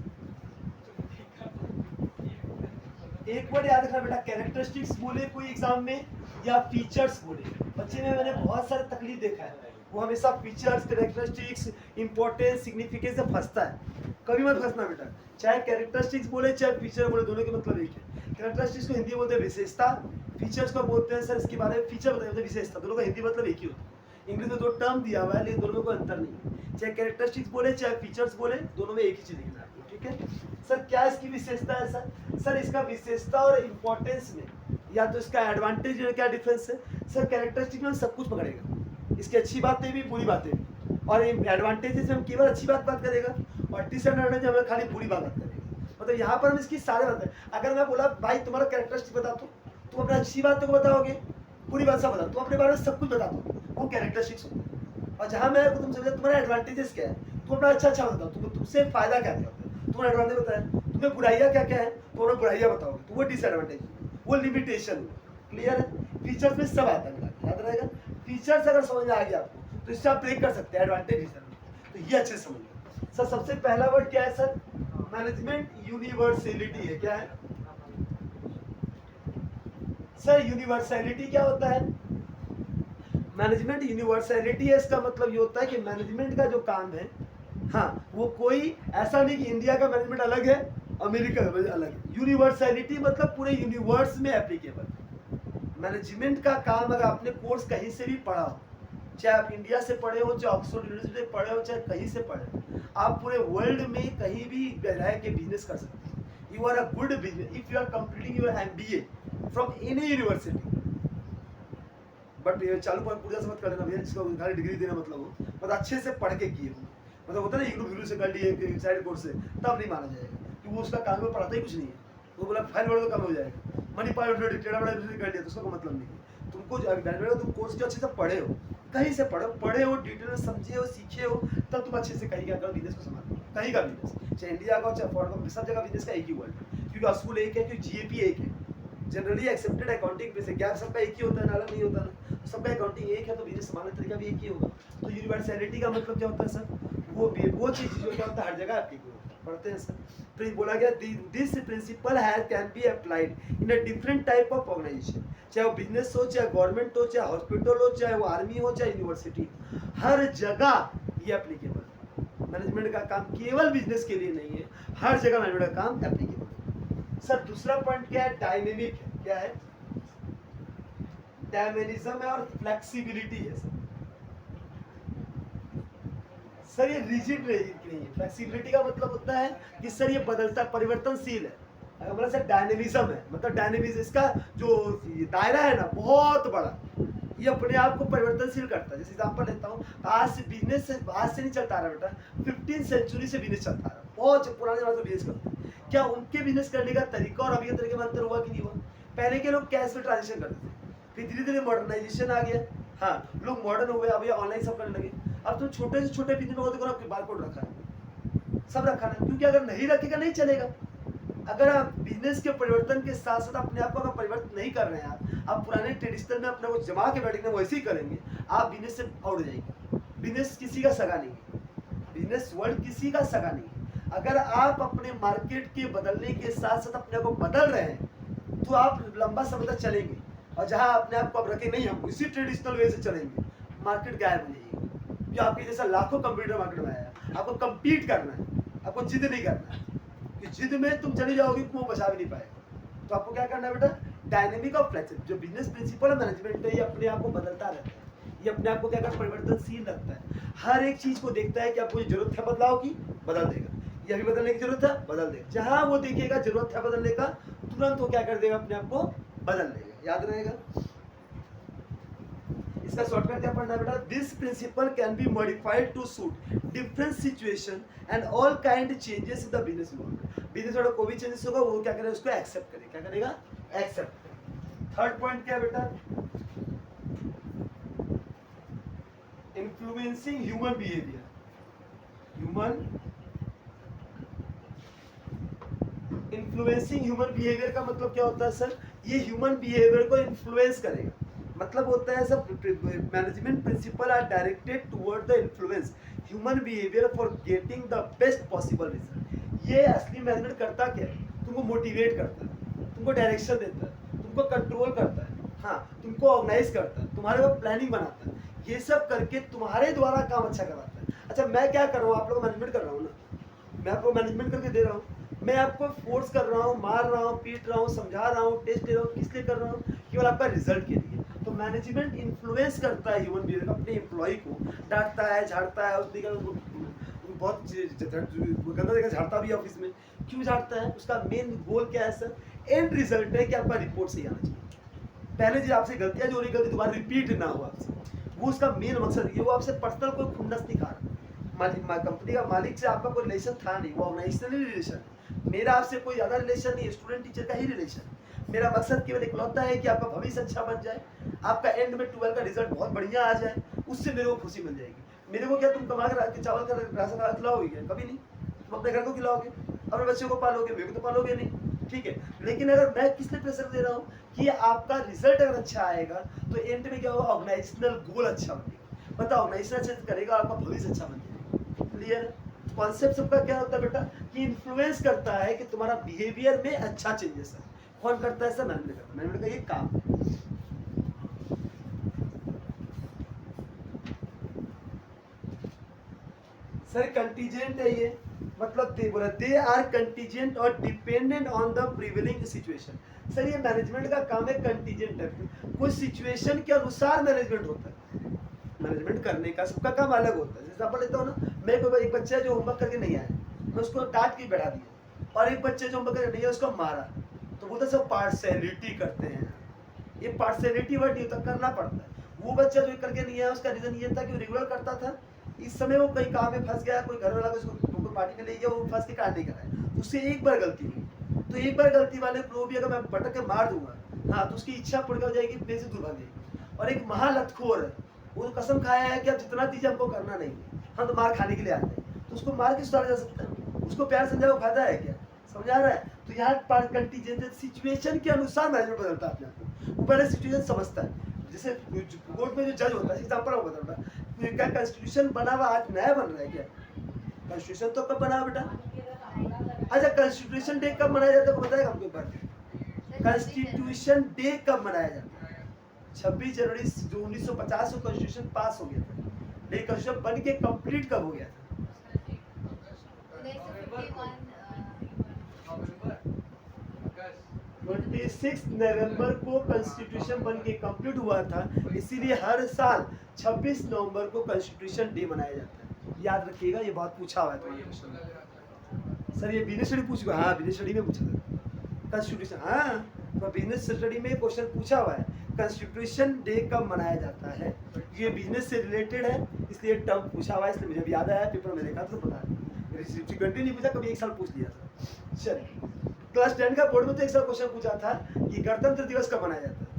एक वर्ड याद रखना बेटा, कैरेक्टरिस्टिक्स बोले कोई एग्जाम में या फीचर्स बोले, बच्चे में मैंने बहुत सारा तकलीफ देखा है, वो हमेशा फीचर्स कैरेक्टरिस्टिक्स इंपॉर्टेंस सिग्निफिकेंस से फंसता है। कभी मत फंसना बेटा, चाहे कैरेक्टरिस्टिक्स बोले चाहे फीचर बोले, दोनों के मतलब एक है। कैरेक्टरिस्टिक्स को हिंदी बोलते हैं विशेषता, फीचर्स को बोलते हैं सर इसके बारे में फीचर बताते हैं विशेषता, दोनों का हिंदी मतलब एक ही होता है। इंग्लिश में 2 टर्म दिया हुआ है लेकिन दोनों में कोई अंतर नहीं है, चाहे कैरेक्टरिस्टिक्स बोले चाहे फीचर्स बोले, दोनों में एक ही चीज लिखना है आपको, ठीक है। सर क्या इसकी विशेषता है सर इसका विशेषता और इंपॉर्टेंस में या तो इसका एडवांटेज में क्या डिफरेंस है। सर कैरेक्टरिस्टिक में सब कुछ पकड़ेगा, इसकी अच्छी बातें भी बुरी बातें भी, और एडवांटेजेस में हम केवल अच्छी बात करेगा और डिसएडवांटेज में खाली बुरी बात करेगा। मतलब यहाँ पर हम इसकी सारे बातें, अगर मैं बोला भाई तुम्हारा कैरेक्टरिस्टिक बता दो, तुम अपना अच्छी बात को बताओगे, बुरी बात सब बता, तुम अपने बारे में सब कुछ बता दो, वो कैरेक्टरिस्टिक्स होता है। और जहाँ मैं तुमसे बोला तुम्हारा एडवांटेजेस क्या है, तुम अपना अच्छा बताओ, तुमसे फायदा क्या क्या होता है, तुम्हारा एडवांटेज बताया, तुम्हें बुराइयाँ क्या क्या है तो उन्हें बुराइयाँ बताओगे, तो वो डिसएडवांटेज, वो लिमिटेशन। क्लियर है। फीचर्स में सब आता है, याद रहेगा। फीचर्स अगर समझ में आ गया आपको तो इससे आप ब्रेक कर सकते हैं एडवांटेज, तो ये अच्छे समझ लो। सर सबसे पहला वर्ड क्या है सर, मैनेजमेंट यूनिवर्सलिटी है। क्या है सर, यूनिवर्सलिटी क्या होता है, मैनेजमेंट यूनिवर्सलिटी है, इसका मतलब ये होता है कि मैनेजमेंट का जो काम है, हाँ वो कोई ऐसा नहीं कि इंडिया का मैनेजमेंट अलग है अमेरिका का अलग है, यूनिवर्सलिटी मतलब पूरे यूनिवर्स में एप्लीकेबल। मैनेजमेंट का काम अगर आपने कोर्स कहीं से भी पढ़ा हो, चाहे आप इंडिया से पढ़े हो, चाहे ऑक्सफोर्ड यूनिवर्सिटी से पढ़े हो, चाहे कहीं से पढ़े हो, आप पूरे वर्ल्ड में कहीं भी रह के बिजनेस कर सकते हैं। You are a good business if you are completing your MBA from any university, but ये चालू पूजा से मत कर लेना भैया, जिसको खाली डिग्री देना मतलब हो, मतलब अच्छे से पढ़ के किए हो, मतलब होता है ना इग्नू विग्नू से कर लिए साइड कोर्स से, तब नहीं माना जाएगा कि वो उसका काम में पढ़ाता ही कुछ नहीं है। वो बोला फाइल भर दो कम हो जाएगा, मनी पावर टेढ़ा बड़ा कर लिया तो उसका कोई मतलब नहीं है। तुमको तुम कोर्स जो अच्छे से पढ़े हो, कहीं से पढ़े हो, डिटेल में समझे हो, सीखे हो, तब तुम अच्छे से कहीं क्या करो, बिजनेस को संभालो, कहीं का बिजनेस, चाहे इंडिया का हो चाहे फॉरेन का, सब जगह बिजनेस का एक ही वर्ड, क्योंकि स्कूल एक है, क्योंकि जीएपी एक है, generally accepted accounting basic gap सबका एक ही होता है, अलग नहीं होता ना, सबका अकाउंटिंग एक है, तो बिजनेस संभालने का तरीका भी एक ही होगा। तो यूनिवर्सैलिटी का मतलब क्या होता है सर, वो चीज़ जो क्या होता है हर जगह एप्लीकेबल पढ़ते हैं सर। तो ये बोला गया this principle has can be applied in a different type of organisation, चाहे वो बिजनेस हो, चाहे गवर्नमेंट हो, चाहे हॉस्पिटल हो, चाहे वो आर्मी हो, चाहे यूनिवर्सिटी, हर जगह ये एप्लीकेबल। मैनेजमेंट का काम केवल बिजनेस के लिए नहीं है, हर जगह मैनेजमेंट का काम एप्लीकेबल। सर दूसरा पॉइंट क्या है, डायनेमिक है, क्या है, डायमेनिज्म है और फ्लेक्सिबिलिटी है सर। सर ये रिजिड नहीं है, फ्लेक्सिबिलिटी का मतलब होता है कि सर ये बदलता परिवर्तनशील है। अगर बोला सर डायनेमिज्म है, मतलब डायनेमिज्म इसका जो दायरा है ना बहुत बड़ा, ये अपने आप को परिवर्तनशील करता है। जैसे एग्जांपल लेता हूँ, आज बिजनेस आज से नहीं चलता रहा बेटा, 15th सेंचुरी से बिजनेस चलता रहा, बहुत पुराने जमाने से बिजनेस करते हैं। क्या उनके बिजनेस करने का तरीका और अभी के तरीके में अंतर हुआ कि नहीं हुआ? पहले के लोग कैश में ट्रांजेक्शन करते थे, फिर धीरे धीरे मॉडर्नाइजेशन आ गया, हाँ लोग मॉडर्न हो गए, अभी ऑनलाइन सब करने लगे। अब तो छोटे से छोटे बिजनेस में देखो आपके बारकोड रखा है, सब रखा है, क्योंकि अगर नहीं रखेगा नहीं चलेगा। अगर आप बिजनेस के परिवर्तन के साथ साथ अपने आप को अगर परिवर्तन नहीं कर रहे हैं, आप पुराने ट्रेडिशनल में अपने को जमा के बैठेंगे वैसे ही करेंगे, आप बिजनेस से आउट हो जाएंगे। बिजनेस किसी का सगा नहीं है, बिजनेस वर्ल्ड किसी का सगा नहीं है। अगर आप अपने मार्केट के बदलने के साथ साथ अपने को बदल रहे हैं, तो आप लंबा समय तक चलेंगे। और जहां अपने आप को आप रखें नहीं हम इसी ट्रेडिशनल वे से चलेंगे, मार्केट गायब हो जाएगी। क्योंकि आपके जैसा लाखों कंप्यूटर मार्केट में आया, आपको कम्पीट करना है, आपको जिद नहीं करना है, कि जिद में तुम चली जाओगी तो वो बचा भी नहीं पाएगा। तो आपको क्या करना है बेटा, डायनेमिक और फ्लेक्सिबल। जो बिजनेस प्रिंसिपल है मैनेजमेंट है, ये अपने आप को बदलता रहता है, ये अपने आप को क्या कर परिवर्तनशील रखता है, हर एक चीज को देखता है कि आपको जरूरत है बदलाव की, बदल देगा, ये अभी बदलने की जरूरत है बदल देगा। जहां वो देखेगा जरूरत है बदलने का, तुरंत वो क्या कर देगा, अपने आप को बदल देगा। याद रहेगा, इसका शॉर्टकट क्या पढ़ना है बेटा, this principle can be modified to suit different situation and all kind changes in the business world. Business world को भी चेंजेस होगा, वो क्या करेगा, उसको एक्सेप्ट करेगा। क्या करेगा, एक्सेप्ट। थर्ड पॉइंट क्या बेटा, influencing human behaviour. Influencing human behaviour का मतलब क्या होता है सर, ये ह्यूमन बिहेवियर को इन्फ्लुएंस करेगा। मतलब होता है sir, management principle are directed toward the influence human behaviour for getting the best possible result. ये असली मैनेजमेंट करता क्या है, तुमको मोटिवेट करता है, तुमको डायरेक्शन देता है, तुमको कंट्रोल करता है, हाँ तुमको ऑर्गेनाइज करता है, तुम्हारे को प्लानिंग बनाता है, ये सब करके तुम्हारे द्वारा काम अच्छा करवाता है। अच्छा मैं क्या कर रहा हूँ, आप लोग मैनेजमेंट कर रहा हूँ ना, मैं आपको मैनेजमेंट करके दे रहा हूँ, मैं आपको फोर्स कर रहा हूँ, मार रहा हूँ, पीट रहा हूँ, समझा रहा हूँ, टेस्ट ले रहा हूँ, किस लिए कर रहा हूँ, केवल आपका रिजल्ट के लिए। तो मैनेजमेंट इन्फ्लुएंस करता है ह्यूमन बिहेवियर अपने एम्प्लॉय को, डांटता है, झाड़ता है, उसकी बहुत गंदा जगह झाड़ता भी है ऑफिस में। क्यों झाड़ता है, उसका मेन गोल क्या है सर, एंड रिजल्ट है कि आपका रिपोर्ट सही आना चाहिए, पहले जो आपसे गलतियां जो हो रही गलती दोबारा रिपीट ना हो आपसे, वो उसका मेन मकसद है। वो आपसे पर्सनल कोई खुन्नस नहीं खा रहा, कंपनी का मालिक से आपका कोई रिलेशन था नहीं, वो ऑर्गेनाइजेशनल रिलेशन है। मेरा आपसे कोई ज़्यादा रिलेशन नहीं, स्टूडेंट टीचर का ही रिलेशन। मेरा मकसद केवल इकलौता है कि आपका भविष्य अच्छा बन जाए, आपका एंड में 12 का रिजल्ट बहुत बढ़िया आ जाए, उससे मेरे को खुशी मिल जाएगी। मेरे को क्या तुम कमा के चावल का राशन खिलाओगे क्या, कभी नहीं। तुम अपने घर को खिलाओगे, अपने बच्चों को पालोगे, मेरे को तो पालोगे नहीं, ठीक है। लेकिन अगर मैं किस लिए प्रेशर दे रहा हूँ कि आपका रिजल्ट अगर अच्छा आएगा तो एंड में क्या होगा, ऑर्गेनाइजेशनल गोल अच्छा बनेगा, मतलब ऑर्गेनाइजेशन अच्छा करेगा, आपका भविष्य अच्छा बन जाएगा। क्लियर, कॉन्सेप्ट सबका क्या होता है बेटा, कि इन्फ्लुएंस करता है कि तुम्हारा बिहेवियर में अच्छा चेंजेस है। कौन करता है सर, मैनेजमेंट करता है, मैनेजमेंट का ये काम है। सर कंटीजेंट है ये, मतलब दे आर कंटीजेंट और dependent on the prevailing situation. Sir ये मैनेजमेंट का काम है, कंटीजेंट है, कोई सिचुएशन के अनुसार मैनेजमेंट होता है। मैनेजमेंट करने का सबका काम अलग होता है। जैसे आप लेता हूँ ना, मैं कोई एक बच्चा जो होमवर्क करके नहीं आया, मैं उसको डांट के बैठा दिया, और एक बच्चे जो होमवर्क करके नहीं आया उसको मारा, तो बोलते सब पार्शियलिटी करते हैं। ये पार्शियलिटी वर्ड नहीं होता, करना पड़ता है। वो बच्चा जो करके नहीं आया उसका रीजन ये था कि वो रेगुलर करता था, इस समय वो कहीं काम में फंस गया, कोई घर वाला उसको पार्टी में ले गया, वो फंस के काट नहीं कराया, तो उससे एक बार गलती हुई, तो एक बार गलती वाले को भी अगर मैं पटक के मार दूंगा, हाँ, तो उसकी इच्छा पूरी हो जाएगी, पेट से दूर भाग जाएगी। और एक महालतखोर है, वो कसम खाया है कि अब जितना चीज हमको करना नहीं है, हम तो मार खाने के लिए आते हैं, तो उसको मार के सुधारा जा सकता है, उसको प्यार समझाओ फायदा है क्या, समझा रहा है। तो यहाँ पार्ट कंटीजेंट सिचुएशन के अनुसार मैनेजमेंट बदलता है अपने आप को, वो पहले सिचुएशन समझता है। जैसे कोर्ट में जो जज होता है, एग्जाम्पल बदल रहा है, क्या कॉन्स्टिट्यूशन बना हुआ आज नया बन रहा है क्या, कॉन्स्टिट्यूशन तो कब बना बेटा, अच्छा कॉन्स्टिट्यूशन डे कब मनाया जाता है बताएगा हमको एक बार, कॉन्स्टिट्यूशन डे कब मनाया जाता है, 26 जनवरी जो 1950 को कॉन्स्टिट्यूशन पास हो गया था, लेकिन कॉन्स्टिट्यूशन बन के कंप्लीट कब हो गया था, 26 नवंबर को कॉन्स्टिट्यूशन बन के कंप्लीट हुआ था, इसीलिए हर साल 26 नवंबर को कॉन्स्टिट्यूशन डे मनाया जाता है। याद रखिएगा, ये बहुत पूछा हुआ है तो सर ये बिजनेस स्टडी पूछ, हाँ बिजनेस स्टडी में पूछा था कॉन्स्टिट्यूशन, हाँ तो बिजनेस स्टडी में क्वेश्चन पूछा हुआ है, कॉन्स्टिट्यूशन डे कब मनाया जाता है, ये बिजनेस से रिलेटेड है इसलिए टर्म पूछा हुआ है, इसलिए मुझे याद आया, पेपर में देखा तो पता है, फ्रीक्वेंटली नहीं पूछा, कभी एक साल पूछ लिया था। चलिए क्लास 10 का बोर्ड में तो एक साल क्वेश्चन पूछा था कि गणतंत्र दिवस कब मनाया जाता है,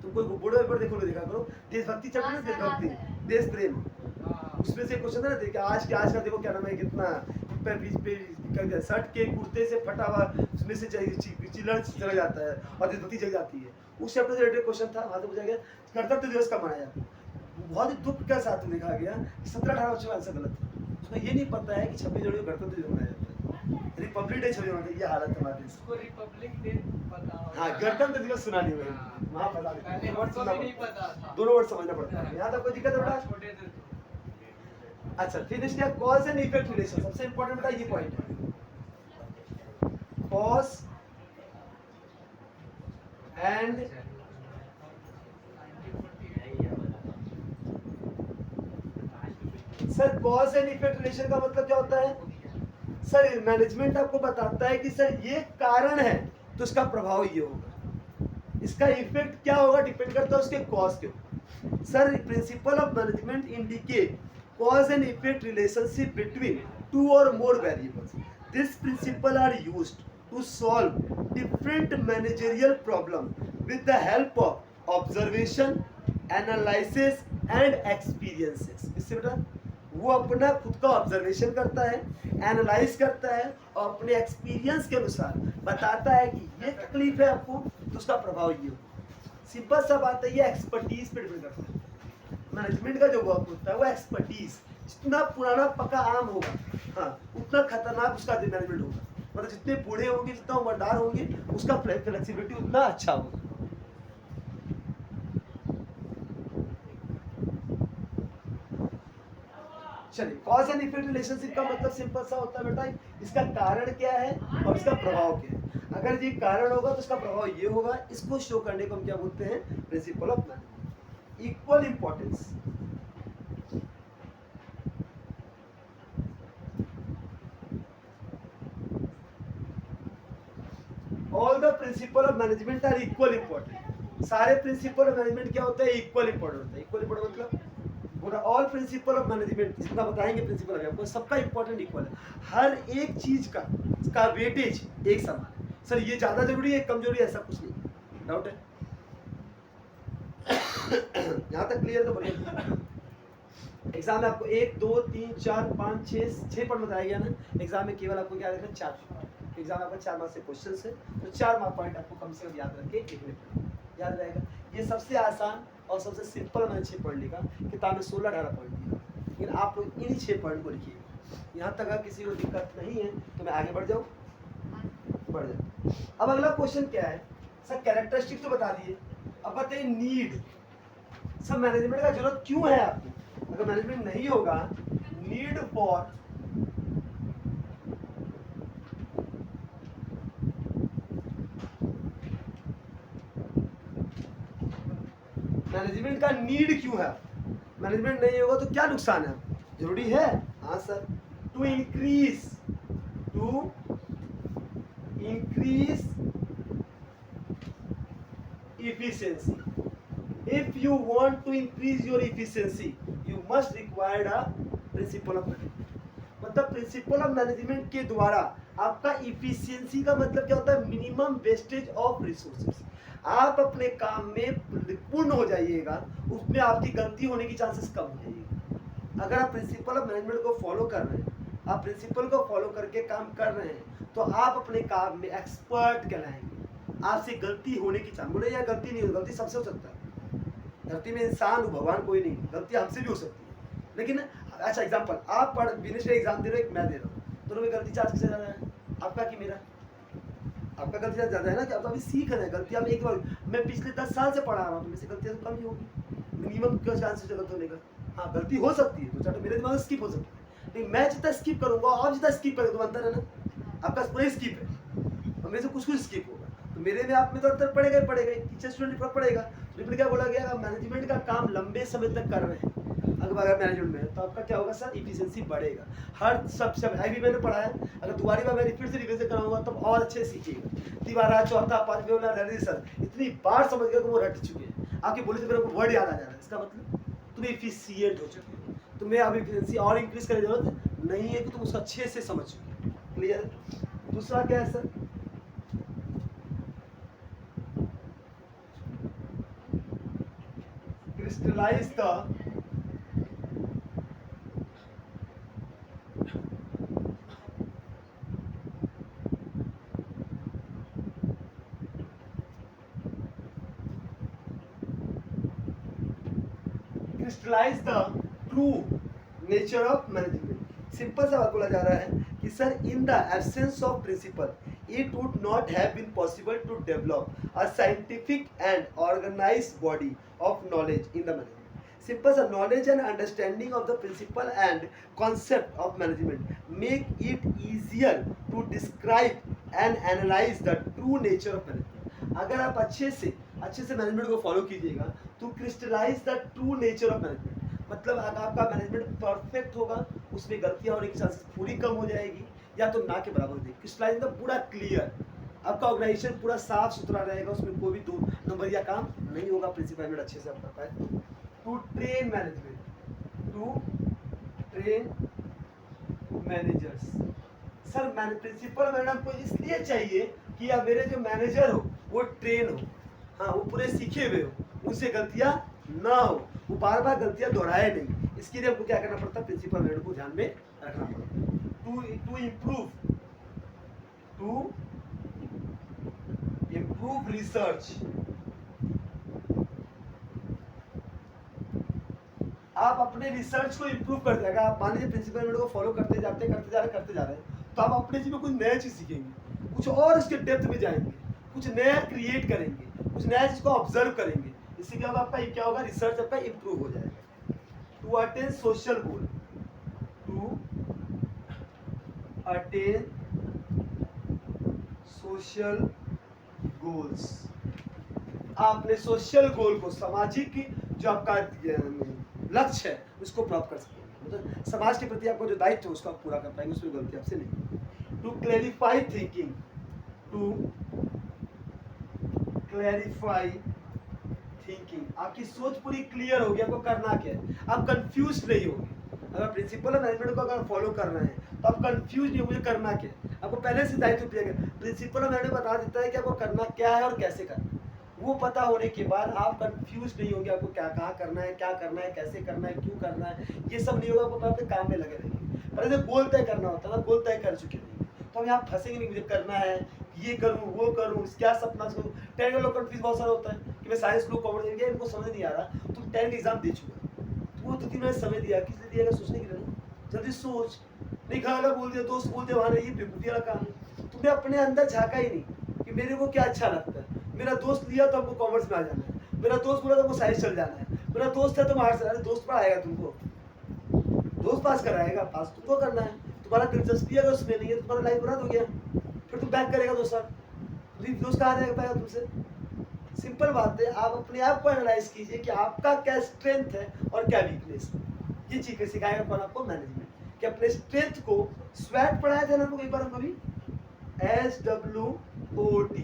तुम कोई बोर्ड पेपर देखो देखा करो, देशभक्ति चैप्टर, देशभक्ति देश प्रेम, उसमें से क्वेश्चन है ना, आज का देखो क्या नाम है, कितना पे शर्ट के कुर्ते से फटा हुआ उसमें से चिल्लड़ चला जाता है और देशभक्ति जग जाती है, उस चैप्टर से रिलेटेड क्वेश्चन था, वहां से पूछा गया गणतंत्र दिवस कब मनाया जाता है। बहुत ही दुख के साथ लिखा गया 17-18 बच्चों का आंसर गलत था, उसको ये नहीं पता है कि 26 जनवरी को गणतंत्र दिवस मनाया जाता है, रिपब्लिक डे 26 जनवरी, ये हालत हमारे देश इसको रिपब्लिक डे पता होगा, हाँ गणतंत्र दिवस सुना नहीं हुआ, वहाँ पता नहीं, वर्ड सुनना पड़ता है, दोनों वर्ड समझना पड़ता है, यहाँ तक कोई दिक्कत है बेटा, छोटे थे तो अच्छा फिर इसका कॉज एंड इफेक्ट रिलेशन, सबसे इंपॉर्टेंट बेटा ये पॉइंट है, cause and sir cause and effect relation का मतलब क्या होता है, सर मैनेजमेंट आपको बताता है कि सर ये कारण है तो इसका प्रभाव ये होगा, इसका इफेक्ट क्या होगा डिपेंड करता है उसके कॉज के ऊपर। Sir principal of management indicate cause and effect relationship between two or more variables. This principle are used to solve different managerial problems with the help of observation, analysis and experiences. इससे बेटा वो अपना खुद का ऑब्जर्वेशन करता है, एनालाइज करता है और अपने एक्सपीरियंस के अनुसार बताता है कि ये तकलीफ है आपको तो उसका प्रभाव ये हो। सिंपल सा बात है, ये एक्सपर्टीज पे डिपेंड करता है। मैनेजमेंट का जो वर्क होता है वो एक्सपर्टीज, जितना पुराना पका आम होगा हाँ उतना खतरनाक उसका मैनेजमेंट होगा, मतलब जितने बूढ़े होंगे जितना उम्रदार होंगे उसका फ्लेक्सिबिलिटी उतना अच्छा होगा। चलिए कॉज एंड इफेक्ट रिलेशनशिप का मतलब सिंपल सा होता है बेटा, इसका कारण क्या है और इसका प्रभाव क्या है, अगर ये कारण होगा तो इसका प्रभाव ये होगा, इसको शो करने को हम क्या बोलते हैं, principle of management. Equal importance, all the principle of management are equal important, सारे प्रिंसिपल ऑफ मैनेजमेंट क्या होता है, इक्वल इंपॉर्टेंट होता है। इक्वल इंपॉर्टेंट मतलब पूरा ऑल प्रिंसिपल ऑफ मैनेजमेंट जितना बताएंगे प्रिंसिपल है आपको सबका इंपॉर्टेंट इक्वल है, हर एक चीज का वेटेज एक समान है। सर ये ज्यादा जरूरी है कम जरूरी है ऐसा कुछ नहीं, डाउट है यहाँ तक क्लियर तो बढ़िया। एग्जाम में आपको 1 2 3 4 5 6 पॉइंट बताया गया ना, एग्जाम में केवल आपको क्या रखना है 4, एग्जाम में आपका 4 मार्क्स से क्वेश्चन है तो 4 मार्क पॉइंट आपको कम से कम याद रख के लिखने पड़ेंगे, याद रहेगा। ये सबसे आसान और सबसे सिंपल मैंने 6 पॉइंट लिखा, किताब में 16-18 पॉइंट लिखा, लेकिन आप लोग इन्हीं 6 पॉइंट को लिखिए। यहाँ तक अगर किसी को दिक्कत नहीं है तो मैं आगे बढ़ जाऊँ, बढ़ जाऊँ। अब अगला क्वेश्चन क्या है, सर कैरेक्टरिस्टिक तो बता दिए, अब बताइए नीड, सब मैनेजमेंट का जरूरत क्यों है आपको, अगर मैनेजमेंट नहीं होगा, नीड फॉर मैनेजमेंट का नीड क्यों है, मैनेजमेंट नहीं होगा तो क्या नुकसान है, जरूरी है, हाँ sir, to increase efficiency, If you want to increase your efficiency, you must require a principle of management. मतलब प्रिंसिपल ऑफ मैनेजमेंट के द्वारा आपका इफिशियंसी का मतलब क्या होता है? Minimum wastage of resources. आप अपने काम में पूर्ण हो जाइएगा, उसमें आपकी गलती होने की चांसेस कम हो जाएगी। अगर आप प्रिंसिपल ऑफ मैनेजमेंट को फॉलो कर रहे हैं, आप प्रिंसिपल को फॉलो करके काम कर रहे हैं, तो आप अपने काम में एक्सपर्ट कहलाएंगे। आपसे गलती होने की चांस, बोले यार गलती नहीं हो, गलती सबसे हो सकता है। धरती में इंसान हो, भगवान कोई नहीं, गलती हमसे भी हो सकती है। लेकिन अच्छा एग्जांपल, आप पढ़ बिजनेस एग्जाम दे रहे हो, मैं दे रहा हूँ, दोनों में गलती चांस किससे ज़्यादा है? आपका कि मेरा? आपका गलती चांस ज़्यादा है ना, कि आप तो अभी सीख रहे हैं। गलती आप एक बार, मैं पिछले 10 साल से पढ़ा रहा हूँ, तो मेरे से गलतियाँ तो कम ही होगी। मिनिमम क्या चांस है गलत होने का? हाँ गलती हो सकती है, तो चाहे मेरे दिमाग से स्किप हो सकती है, लेकिन मैं जितना स्किप करूँगा आप जितना स्किप करेंगे तो अंतर है ना। आपका पूरा स्किप है और मेरे से कुछ स्किप होगा, तो मेरे में आप में तो अंतर पड़ेगा ही पड़ेगा। टीचर स्टूडेंट फर्क पड़ेगा। तो क्या बोला गया? मैनेजमेंट का काम लंबे समय तक कर रहे हैं, अगर मैनेजमेंट में है, तो आपका क्या होगा सर? इफिशियंसी बढ़ेगा। हर सब अभी मैंने पढ़ा है, अगर दोबारा बार मैं फिर से रिविजन कराऊंगा तब और अच्छे सीखिएगा। तीसरा चौथा पांचवें सर इतनी बार समझ गया कि वो रट चुके हैं, आपके बोले से मेरे को वर्ड याद आ जा रहा है। इसका मतलब तुम इफिशियंट हो चुके हो, तुम्हें अब इफिशियंसी और इंक्रीज करने की जरूरत नहीं है, कि तुम उसको अच्छे से समझ चुके हो। क्लियर? दूसरा क्या है sir? crystallize the true nature of management. Simple सा बात बोला जा रहा है कि sir in the absence of principle it would not have been possible to develop a scientific and organized body of knowledge in the management. Simple as knowledge and understanding of the principle and concept of management make it easier to describe and analyze the true nature of management. अगर आप अच्छे से मैनेजमेंट को फॉलो कीजिएगा तो crystallise the true nature of management, मतलब अगर आपका मैनेजमेंट परफेक्ट होगा, उसमें गलतियां होने की चांसेस पूरी कम हो जाएगी, या तो ना के बराबर देगी। क्रिस्टलाइज मतलब पूरा क्लियर, आपका ऑर्गेनाइजेशन पूरा साफ सुथरा रहेगा, उसमें कोई भी दो नंबरिया काम नहीं होगा। प्रिंसिपल अच्छे से आप कर पाए। To train management, to train managers. Sir principle madam को इसलिए चाहिए कि अब मेरे जो मैनेजर हो वो ट्रेन हो, हाँ वो पूरे सीखे हुए हो, उनसे गलतियां ना हो, वो बार बार गलतियां दोहराए नहीं। इसके लिए हमको क्या करना पड़ता है? प्रिंसिपल मैडम को ध्यान में रखना पड़ता है। to improve research। आप अपने रिसर्च को इम्प्रूव करते हैं। आप मान लीजिए प्रिंसिपल को फॉलो करते जा रहे हैं, तो आप अपने जीवन में कुछ नया चीज सीखेंगे, कुछ और उसके डेप्थ में जाएंगे, कुछ नया क्रिएट करेंगे, कुछ नया चीज को ऑब्जर्व करेंगे। इससे क्या होगा? आपका क्या होगा? रिसर्च आपका इम्प्रूव हो जाएगा। To attain social goal, to attain social goals. आप अपने सोशल गोल को, सामाजिक जो आपका लक्ष्य है उसको प्राप्त कर सकते हैं, मतलब समाज के प्रति आपको जो दायित्व है उसको आप पूरा कर पाएंगे, उसमें गलती आपसे नहीं। To clarify thinking, to clarify thinking, आपकी सोच पूरी क्लियर होगी, आपको करना क्या है, आप कंफ्यूज नहीं होंगे। अगर प्रिंसिपल मैनेजमेंट को अगर फॉलो कर रहे हैं तो आप कंफ्यूज नहीं हो, मुझे करना क्या है। आपको पहले से दायित्व दिया गया, प्रिंसिपल मैनेजमेंट बता देता है कि आपको करना क्या है और कैसे करना है। वो पता होने के बाद आप कंफ्यूज नहीं होंगे, आपको क्या कहाँ करना है, क्या करना है, कैसे करना है, क्यों करना है, ये सब नहीं होगा। आपको अपने काम में लगे रहेंगे। पहले तो गोल तय करना होता है ना, गोल तय कर चुके नहीं तो हम यहाँ फंसेंगे नहीं, मुझे करना है, ये करूँ वो करूँ, क्या सपना करूँ। 10 का लोग कंफ्यूज बहुत सारा होता है कि मैं साइंस ग्रुप कॉमर्स लेंगे, इनको समझ नहीं आ रहा। तुम 10 का एग्जाम दे चुका, तो वो 2-3 महीने समय दिया, किस लिए दिया? सोचने के लिए। जल्दी सोच, नहीं खाना बोल दिया, दोस्त बोल दिया, वहाँ नहीं, ये बेवकूफी वाला काम है। तुमने अपने अंदर झाँका ही नहीं कि मेरे को क्या अच्छा लगता है। मेरा दोस्त लिया तो हमको कॉमर्स में आ जाना है, मेरा दोस्त बोला तो हमको साइंस चल जाना है, मेरा दोस्त है तो आर्ट्स। अरे दोस्त पढ़ाएगा तुमको, दोस्त पास कराएगा, पास तुमको करना है। तुम्हारा दिलचस्पी अगर उसमें नहीं है तो तुम्हारा लाइफ बर्बाद हो गया, फिर तुम बैक करेगा 2 साल, दोस्त कहाँ जाएगा पाएगा तुमसे। सिंपल बात है, आप अपने आप को एनालाइज कीजिए कि आपका क्या स्ट्रेंथ है और क्या वीकनेस है। ये चीजें सिखाएगा कौन आपको? मैनेजमेंट। कि अपने स्ट्रेंथ को, स्वैट पढ़ाया था ना एक बार हम कभी, SWOT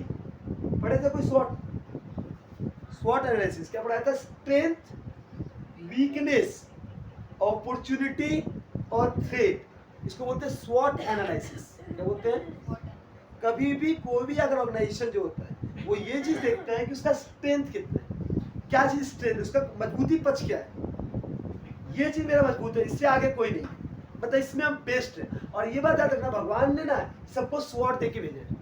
पढ़े थे कोई? स्वॉट एनालिसिस क्या पढ़ाया था? स्ट्रेंथ, वीकनेस, अपॉर्चुनिटी और थ्रेट, इसको बोलते हैं स्वॉट एनालिसिस। क्या बोलते हैं? कभी भी कोई भी अगर ऑर्गेनाइजेशन जो होता है वो ये चीज देखता है कि उसका स्ट्रेंथ कितना है, क्या चीज स्ट्रेंथ, उसका मजबूती पक्ष क्या है, ये चीज मेरा मजबूत है, इससे आगे कोई नहीं, मतलब इसमें हम बेस्ट है। और ये बात याद रखना, भगवान ने ना सबको स्वॉट दे के भेजे हैं।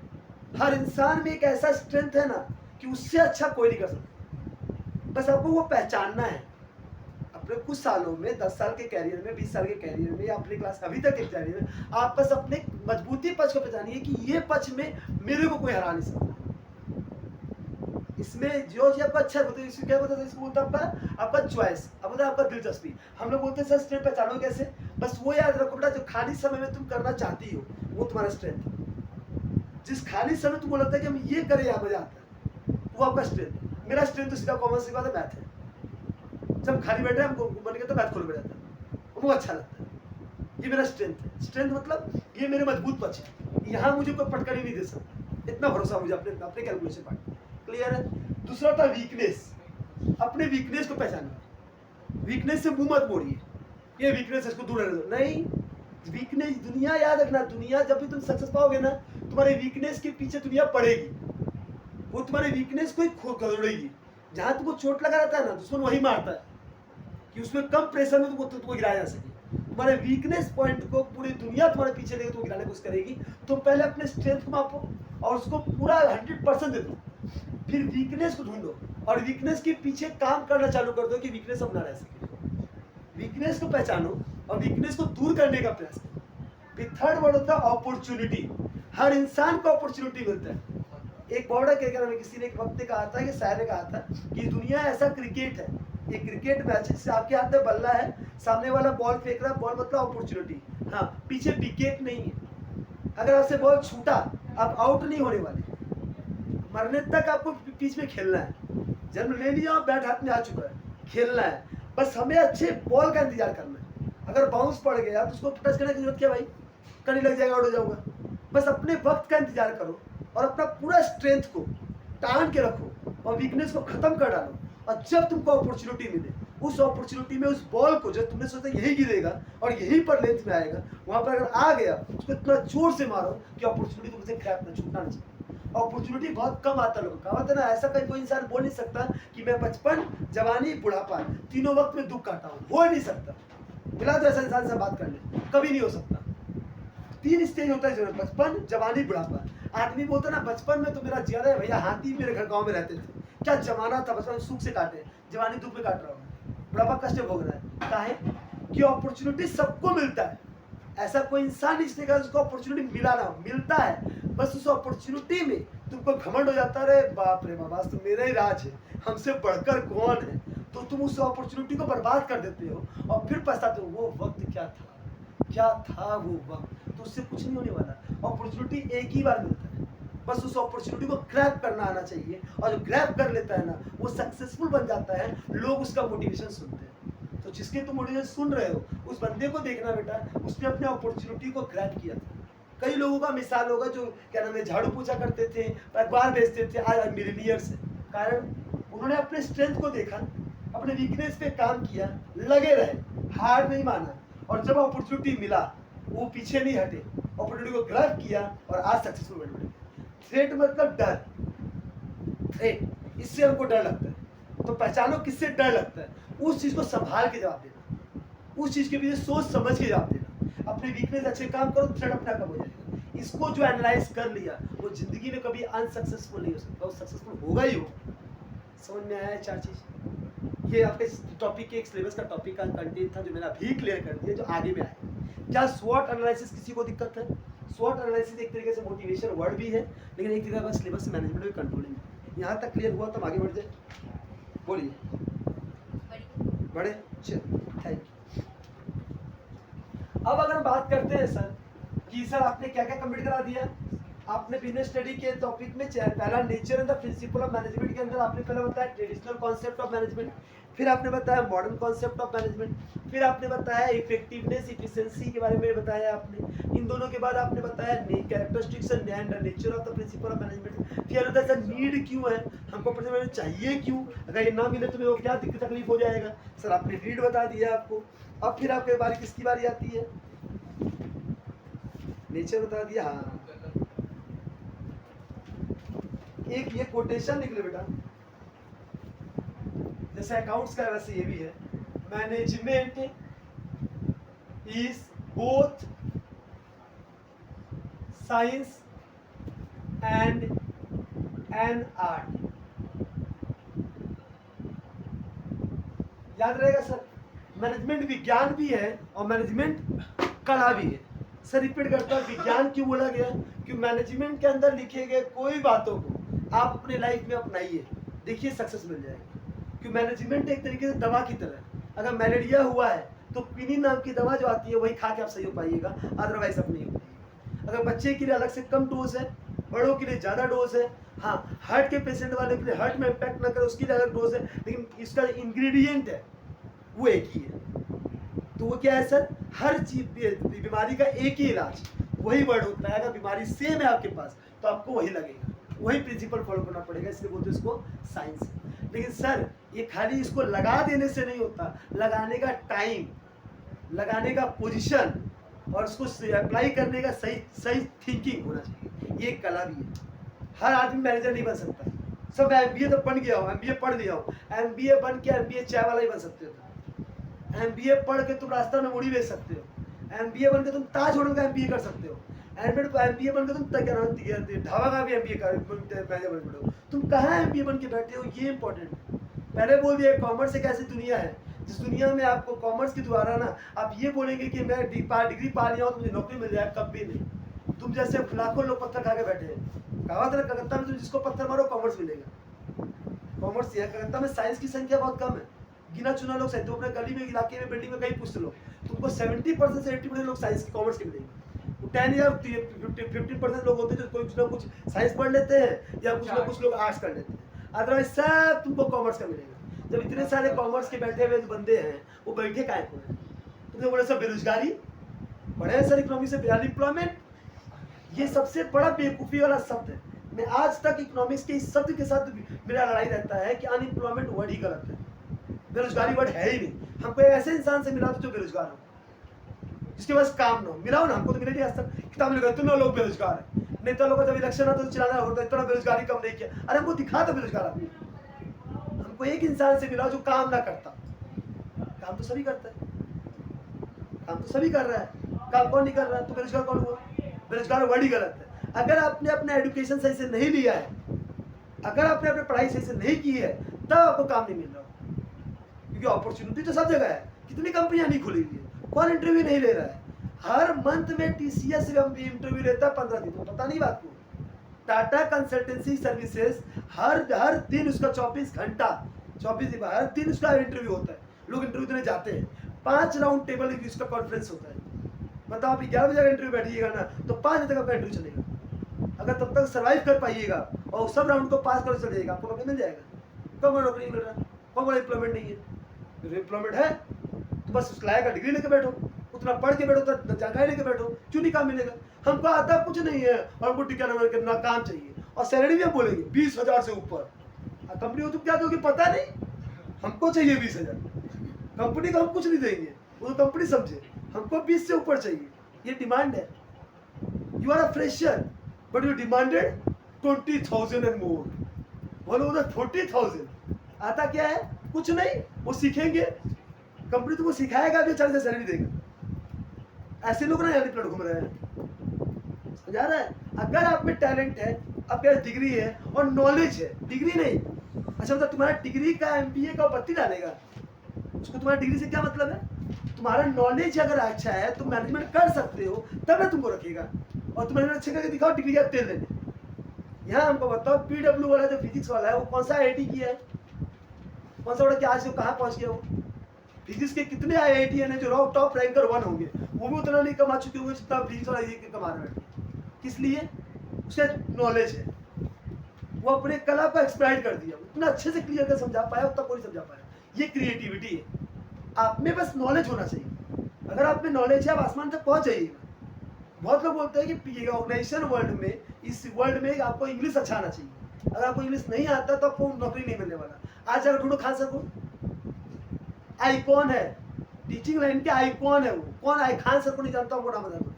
हर इंसान में एक ऐसा स्ट्रेंथ है ना कि उससे अच्छा कोई नहीं कर सकता, बस आपको वो पहचानना है। अपने कुछ सालों में, 10 साल के कैरियर में, 20 साल के कैरियर में, या अपनी क्लास अभी तक के कैरियर में, आप बस अपने मजबूती पक्ष को पहचानिए कि ये पक्ष में मेरे को कोई हरा नहीं सकता। इसमें जो चीज आपको अच्छा होता है, इसको क्या बोलते हैं? इसको बोलते हैं आपका चॉइस, अब होता है आपका दिलचस्पी। हम लोग बोलते हैं सर स्ट्रेंथ पहचानो कैसे? बस वो याद रखो बेटा, जो खाली समय में तुम करना चाहती हो वो तुम्हारा स्ट्रेंथ है। जिस खाली समय तुमको लगता है कि हम ये करें, यहाँ मजा आता है, वो आपका स्ट्रेंथ। मेरा स्ट्रेंथ तो सीधा कॉमर्स की बात है, मैथ है। जब खाली बैठे हमको मन करता है मैथ खोल बैठा है, वो अच्छा लगता है, ये मेरा स्ट्रेंथ है। स्ट्रेंथ मतलब ये मेरे मजबूत पक्ष है, यहाँ मुझे कोई पटकनी नहीं दे सकता, इतना भरोसा मुझे अपने अपने कैलकुलेशन पार्ट। क्लियर है? दूसरा था वीकनेस, अपने वीकनेस को पहचानना। वीकनेस से मुंह मत मोड़िए, ये वीकनेस है इसको दूर रहने दो, नहीं। वीकनेस, दुनिया याद रखना, दुनिया जब भी तुम सक्सेस पाओगे ना, तुम्हारे वीकनेस के पीछे दुनिया पड़ेगी, वो तुम्हारे वीकनेस को ही खदेड़ेगी। जहां तुमको चोट लगा रहता है ना, दुश्मन वही मारता है कि उसमें कम प्रेशर में तुमको गिराया जा सके। तुम्हारे वीकनेस पॉइंट को पूरी दुनिया तुम्हारे पीछे लेके तुमको गिराने की कोशिश करेगी। तो पहले अपने स्ट्रेंथ को मापो और उसको पूरा 100% दे दो, फिर वीकनेस को ढूंढो और वीकनेस के पीछे काम करना चालू कर दो कि वीकनेस अब ना रह सके। वीकनेस को पहचानो और वीकनेस को दूर करने का प्रयास करो। फिर थर्ड वर्ड होता है अपॉर्चुनिटी। हर इंसान को अपॉर्चुनिटी मिलता है। एक बड़ा किसी ने एक वक्त कहा था कि शायर ने कहा था कि दुनिया ऐसा क्रिकेट है, एक क्रिकेट मैच है, आपके हाथ में बल्ला है, सामने वाला बॉल फेंक रहा है, बॉल मतलब अपॉर्चुनिटी, हाँ, पीछे विकेट नहीं है। अगर आपसे बॉल छूटा, आप आउट नहीं होने वाले, मरने तक आपको पिच में खेलना है। जन्म ले लिया, बैट हाथ में आ चुका है, खेलना है, बस हमें अच्छे बॉल का इंतजार करना है। अगर बाउंस पड़ गया तो उसको टच करने की जरूरत क्या भाई, कहीं लग जाएगा, आउट हो जाऊंगा। बस अपने वक्त का इंतजार करो और अपना पूरा स्ट्रेंथ को टांग के रखो और वीकनेस को खत्म कर डालो। और जब तुमको अपॉर्चुनिटी मिले, उस अपॉर्चुनिटी में उस बॉल को, जब तुमने सोचा यही गिरेगा और यहीं पर लेंथ में आएगा, वहां पर अगर आ गया उसको इतना जोर से मारो कि अपॉर्चुनिटी तुमसे क्रैप ना, छूटना नहीं चाहिए। अपॉर्चुनिटी बहुत कम आता है लोगों का, कहा था ना, ऐसा कोई इंसान बोल नहीं सकता कि मैं बचपन, जवानी, बुढ़ापा तीनों वक्त में दुख काटा हूँ, हो नहीं सकता। मिला तो ऐसा इंसान से बात करने, कभी नहीं हो सकता। 3 स्टेज होता है जीवन, बचपन, जवानी, बुढ़ापा। आदमी बोलता ना बचपन में तो मेरा ज्यादा है भैया, हाथी मेरे घर गांव में रहते थे, क्या जमाना था, बचपन सुख से काटे, जवानी दुख में काट रहा हूँ, बुढ़ापा कष्ट भोग रहा है। काहे कि अपॉर्चुनिटी सबको मिलता है, ऐसा कोई इंसान नहीं जिसने कहा उसको अपॉर्चुनिटी मिला ना, मिलता है। बस उस अपॉर्चुनिटी में तुमको घमंड हो जाता है, बाप रे बाबा तो मेरा ही राज है, हमसे बढ़कर कौन है, तो तुम उस अपॉर्चुनिटी को बर्बाद कर देते हो और फिर पछताते हो, वो वक्त क्या था, क्या था वो वक्त। तो उससे कुछ नहीं होने वाला। अपॉर्चुनिटी एक ही बार मिलता है, बस उस अपॉर्चुनिटी को ग्रैब करना आना चाहिए, और जो ग्रैब कर लेता है ना, वो सक्सेसफुल बन जाता है। लोग उसका मोटिवेशन सुनते हैं। तो जिसके तुम मोटिवेशन सुन रहे हो, उस बंदे को देखना बेटा, उसने अपने अपॉर्चुनिटी को ग्रैब किया था। कई लोगों का मिसाल होगा जो क्या नाम है, झाड़ू पोछा करते थे, अखबार बेचते थे, आज मिलीनियर्स है। कारण उन्होंने अपने स्ट्रेंथ को देखा, अपने वीकनेस पे काम किया, लगे रहे, हार नहीं माना, और जब अपॉर्चुनिटी मिला वो पीछे नहीं हटे, अपॉर्चुनिटी को ग्रैब किया और आज सक्सेसफुल बने। थ्रेट मतलब डर, थ्रेट, इससे हमको डर लगता है। तो पहचानो किससे डर लगता है, उस चीज को संभाल के जवाब देना, उस चीज के पीछे सोच समझ के जवाब देना। अपने वीकनेस अच्छे काम करो, थ्रेट अपना कम हो जाएगा। इसको जो एनालाइज कर लिया वो जिंदगी में कभी अनसक्सेसफुल नहीं हो सकता, वो सक्सेसफुल होगा ही हो। समझ में आया है 4 चीज? ये आपके टॉपिक के एक सिलेबस का टॉपिक का कंटेंट था जो मैंने अभी क्लियर कर दिया, जो आगे में आया। क्या स्वॉट एनालिसिस किसी को दिक्कत है? स्वॉट एनालिसिस एक तरीके से मोटिवेशन वर्ड भी है, लेकिन एक तरीके का सिलेबस मैनेजमेंट भी कंट्रोलिंग है। यहाँ तक क्लियर हुआ तो हम आगे बढ़ जाए। बोलिए बड़े, चलो थैंक यू। अब अगर हम बात करते हैं सर कि सर आपने क्या क्या कंप्लीट करा दिया, आपने बिजनेस स्टडी के टॉपिक में पहला nature and the principle of management के अंदर आपने पहले बताया ट्रेडिशनल कॉन्सेप्ट ऑफ मैनेजमेंट, फिर आपने बताया मॉडर्न कॉन्सेप्ट ऑफ मैनेजमेंट, फिर आपने बताया इफेक्टिवनेस, इफिशिएंसी के बारे में बताया आपने, इन दोनों के बाद आपने बताया characteristics and nature of the principle of management. फिर आता है सर नीड क्यों है, हमको प्रिंसिपल चाहिए क्यों, अगर ये ना मिले तो मेरे को क्या दिक्कत तकलीफ हो जाएगा। सर आपने नीड बता दिया आपको। अब फिर आपके बारी किसकी बारी आती है, नेचर बता दिया। हाँ एक ये कोटेशन लिख लो बेटा, जैसे अकाउंट्स का वैसे ये भी है, management is both science and an art. याद रहेगा सर, मैनेजमेंट विज्ञान भी है और मैनेजमेंट कला भी है। सर रिपीट करता हूँ, विज्ञान क्यों बोला गया, कि मैनेजमेंट के अंदर लिखे गए कोई बातों को आप अपने लाइफ में अपनाइए, देखिए सक्सेस मिल जाएगी। कि मैनेजमेंट एक तरीके से दवा की तरह, अगर मलेरिया हुआ है तो क्विनिन नाम की दवा जो आती है वही खा के आप सही हो पाइएगा, अदरवाइज आप नहीं हो पाइएगा। अगर बच्चे के लिए अलग से कम डोज है, बड़ों के लिए ज़्यादा डोज है। हाँ हार्ट के पेशेंट वाले के लिए हार्ट में इम्पैक्ट ना करे उसके लिए अलग डोज है, लेकिन इसका इंग्रेडिएंट है वो एक ही है। तो वो क्या है सर, हर चीज बीमारी का एक ही इलाज, वही वर्ड होता है। अगर बीमारी सेम है आपके पास तो आपको वही लगेगा, वही प्रिंसिपल फॉलो करना पड़ेगा, इसलिए बोलते हैं इसको साइंस। लेकिन सर ये खाली इसको लगा देने से नहीं होता, लगाने का टाइम, लगाने का पोजीशन और उसको अप्लाई करने का सही सही थिंकिंग होना चाहिए। ये कला भी है, हर आदमी मैनेजर नहीं बन सकता। सब MBA तो बन गया हो, MBA पढ़ लिया हो, MBA बन के MBA चाय वाला ही बन सकते हो। MBA पढ़ के तुम रास्ता में मुड़ी बेच सकते हो, MBA बन के तुम ताज होटल का MBA कर सकते हो, MBA बन के तुम ढाबा का भी MBA मैनेजर बन बैठो। तुम कहाँ MBA बन के बैठे हो, ये इंपॉर्टेंट है। पहले बोल दिया कॉमर्स एक ऐसी दुनिया है जिस दुनिया में आपको कॉमर्स के द्वारा ना आप ये बोलेंगे कि मैं डिग्री पा लिया हूँ तो मुझे नौकरी मिल जाए, कभी नहीं। तुम जैसे लाखों लोग पत्थर खा के बैठे हैं, कहावत है कलकत्ता में तुम जिसको पत्थर मारो कॉमर्स मिलेगा। कॉमर्स है कलकत्ता में, साइंस की संख्या बहुत कम है, गिना चुना लोग साइंस। तो अपने गली में इलाके में बिल्डिंग में कहीं पूछ लो, तुमको 70% से 80% लोग साइंस की कॉमर्स के मिलेंगे। 10 या 15% लोग होते हैं जो कुछ ना कुछ साइंस पढ़ लेते हैं या कुछ ना कुछ लोग आर्ट्स कर लेते हैं, अदरवाइज सब तुमको कॉमर्स का मिलेगा। जब इतने सारे कॉमर्स के बैठे हुए बंदे हैं वो बैठे काहे को हैं, तुमने बोला सर बेरोजगारी बढ़े है सर, इकोनॉमी से अनएम्प्लॉयमेंट, ये सबसे बड़ा बेवकूफ़ी वाला शब्द है। मैं आज तक इकोनॉमिक्स के इस शब्द के साथ मेरा लड़ाई रहता है कि अनएम्प्लॉयमेंट वर्ड ही गलत है, बेरोजगारी वर्ड है ही नहीं। हमको ऐसे इंसान से मिला तो जो बेरोजगार हो, जिसके पास काम ना हो, मिलाओ ना, हमको तो मिले नहीं आज तक। किताब में लिखा इतना लोग बेरोजगार है, नेता लोगों का जब इलेक्शन आता तो चिल्लाना होता है इतना बेरोजगारी कम नहीं किया। अरे हमको दिखा था बेरोजगार आदमी, हमको एक इंसान से मिलाओ जो काम ना करता। काम तो सभी करता है, काम तो सभी कर रहा है, काम कौन नहीं कर रहा है, तो बेरोजगार कौन हुआ? बेरोजगार वर्ड ही गलत है। अगर आपने अपना एजुकेशन सही से नहीं लिया है, अगर आपने अपनी पढ़ाई सही से नहीं की है, तब आपको काम नहीं मिल रहा, क्योंकि अपॉर्चुनिटी तो सब जगह है। कितनी कंपनियां नहीं खुली हुई है, कौन इंटरव्यू नहीं ले रहा है। हर मंथ में TCS इंटरव्यू लेता है 15 दिन, पता नहीं बात को। टाटा कंसल्टेंसी सर्विसेज हर दिन उसका 24 घंटा हर दिन उसका इंटरव्यू होता है, लोग इंटरव्यू देने जाते हैं। 5 राउंड टेबल उसका कॉन्फ्रेंस होता है। मतलब आप 11 बजे इंटरव्यू बैठिएगा ना तो 5 बजे तक आपका इंटरव्यू चलेगा। अगर तब तक सर्वाइव कर पाइएगा और सब राउंड को पास कर चलिएगा, आपको नौकरी मिल जाएगा। कब नौकरी नहीं मिल रहा, कब एम्प्लॉयमेंट नहीं है। एम्प्लॉयमेंट है तो बस उस लायक का डिग्री लेके बैठो, उतना पढ़ के बैठो, तो जानकारी लेके बैठो, क्यों नहीं काम मिलेगा। हमको आता कुछ नहीं है और हमको टिका ना काम चाहिए और सैलरी भी हम बोलेंगे 20,000 से ऊपर। कंपनी को तुम क्या दोगे पता नहीं, हमको चाहिए 20,000। कंपनी को हम कुछ नहीं देंगे, वो तो कंपनी समझे, हमको 20 से ऊपर चाहिए, ये डिमांड है। You are a fresher but you demanded 20,000 and more, बोलो उधर 40,000। आता क्या है, कुछ नहीं, वो सीखेंगे, कंपनी तुमको सिखाएगा भी 40,000 सैलरी देगा। ऐसे लोग ना अनएम्प्लॉयड घूम रहे हैं, समझा रहा है। अगर आप में टैलेंट है, आपके पास डिग्री है और नॉलेज है, डिग्री नहीं, अच्छा मतलब तुम्हारा डिग्री का MBA का बत्ती डालेगा, उसको तुम्हारा डिग्री से क्या मतलब है। तुम्हारा नॉलेज अगर अच्छा है, तुम मैनेजमेंट कर सकते हो, तब ना तुमको रखेगा। और तुम मैनेजमेंट अच्छे करके दिखाओ, डिग्री का तेल लेने। यहाँ हमको बताओ PW वाला जो फिजिक्स वाला है वो कौन सा IIT किया है, कौन सा बड़ा, क्या आज कहाँ पहुँच गया वो। फिजिक्स के कितने IITian है जो टॉप रैंकर 1 होंगे, वो भी उतना नहीं कमा चुके होंगे जितना फिजिक्स वाला ये कमा रहे हैं। किस लिए, उसका नॉलेज है, वो अपने कला को एक्सप्लॉइट कर दिया, उतना अच्छे से क्लियर कर समझा पाया, उतना कोई समझा पाया। ये क्रिएटिविटी है। आप में बस नॉलेज होना चाहिए। अगर आप में नॉलेज है, आप आसमान तक पहुंच जाइएगा। बहुत लोग बोलते हैं कि ऑर्गेनाइजेशन वर्ल्ड में, इस वर्ल्ड में आपको इंग्लिश अच्छा आना चाहिए। अगर आपको इंग्लिश नहीं आता तो आपको नौकरी नहीं मिलने वाला। आज अगर ढूंढो खान सर को, आइकॉन है, टीचिंग लाइन के आइकॉन है वो। कौन है खान सर को नहीं जानता, वो नाम बता दो।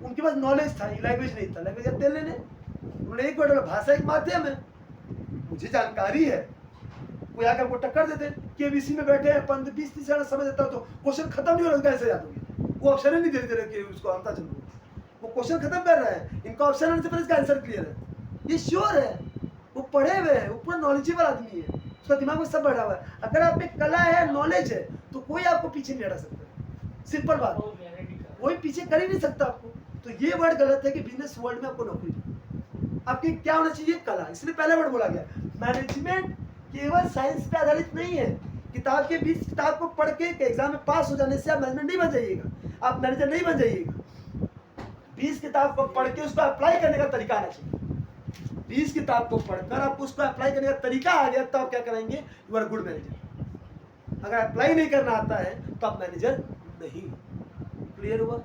उनके पास नॉलेज था, लैंग्वेज नहीं था, लैंग्वेज आते लेने। उन्होंने एक वर्ड, भाषा एक माध्यम है, मुझे जानकारी है। कोई आकर को टक्कर देते, केबीसी में बैठे हैं 15-20-30 साल समझ देता तो क्वेश्चन खत्म नहीं हो रहा, कैसे याद होगी? वो ऑप्शन ही नहीं दे रहे कि उसको आता चलो, वो क्वेश्चन खत्म कर रहा है। इनका ऑप्शन आने से पहले इसका आंसर क्लियर है, ये श्योर है, वो पढ़े हुए हैं, वो पूरा नॉलेजेबल आदमी है, उसका दिमाग में सब बढ़ा हुआ है। अगर आप में कला है, नॉलेज है, तो कोई आपको पीछे नहीं हटा सकता। सिंपल बात, बहुत guarantee का। कोई पीछे कर ही नहीं सकता आपको। तो ये वर्ड गलत है कि बिजनेस वर्ल्ड में आपको नौकरी, आपकी क्या होना चाहिए? कला। इसलिए पहला वर्ड बोला गया। मैनेजमेंट केवल साइंस पे आधारित नहीं है। किताब के 20 किताब को पढ़ के एग्जाम में पास हो जाने से आप मैनेजमेंट नहीं बन जाइएगा, आप मैनेजर नहीं बन जाइएगा। 20 किताब को पढ़ के उसको अप्लाई करने का तरीका आना चाहिए। 20 किताब को पढ़कर आपको उसको अप्लाई करने का तरीका आ गया तो आप क्या करेंगे? You are good manager. अगर अप्लाई नहीं करना आता है तो आप मैनेजर नहीं। क्लियर हुआ?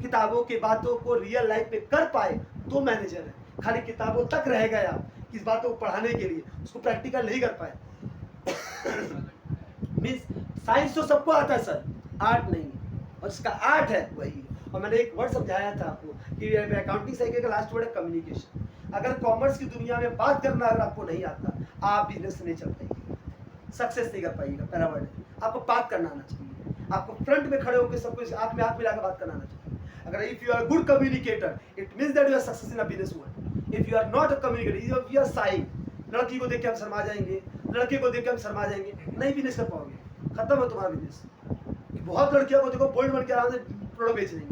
किताबों की बातों को रियल लाइफ में कर पाए तो मैनेजर है। खाली किताबों तक रह गए आप किस बातों को पढ़ाने के लिए, उसको प्रैक्टिकल नहीं कर पाए। मीन्स साइंस तो सबको आता है सर, आर्ट नहीं है, और जिसका आर्ट है वही है। और मैंने एक वर्ड समझाया था आपको कि अकाउंटिंग साइकिल का लास्ट वर्ड है कम्युनिकेशन। अगर कॉमर्स की दुनिया में बात करना अगर आपको नहीं आता, आप बिजनेस नहीं चल पाएंगे, सक्सेस नहीं कर पाएगा। पहला वर्ड है, आपको बात करना आना चाहिए, आपको फ्रंट में खड़े होकर सबको आंख में आंख मिलाकर बात करना आना चाहिए। अगर if you are good communicator, it means that you are success in a business world. If you are not a communicator, if you are shy, लड़की को देख के हम शर्मा जाएंगे, लड़के को देख के हम शर्मा जाएंगे, नहीं बिजनेस कर पाओगे, खत्म है तुम्हारा बिजनेस। बहुत लड़कियों को देखो बोल्ड बन के आराम से प्रोडक्ट बेच रही है,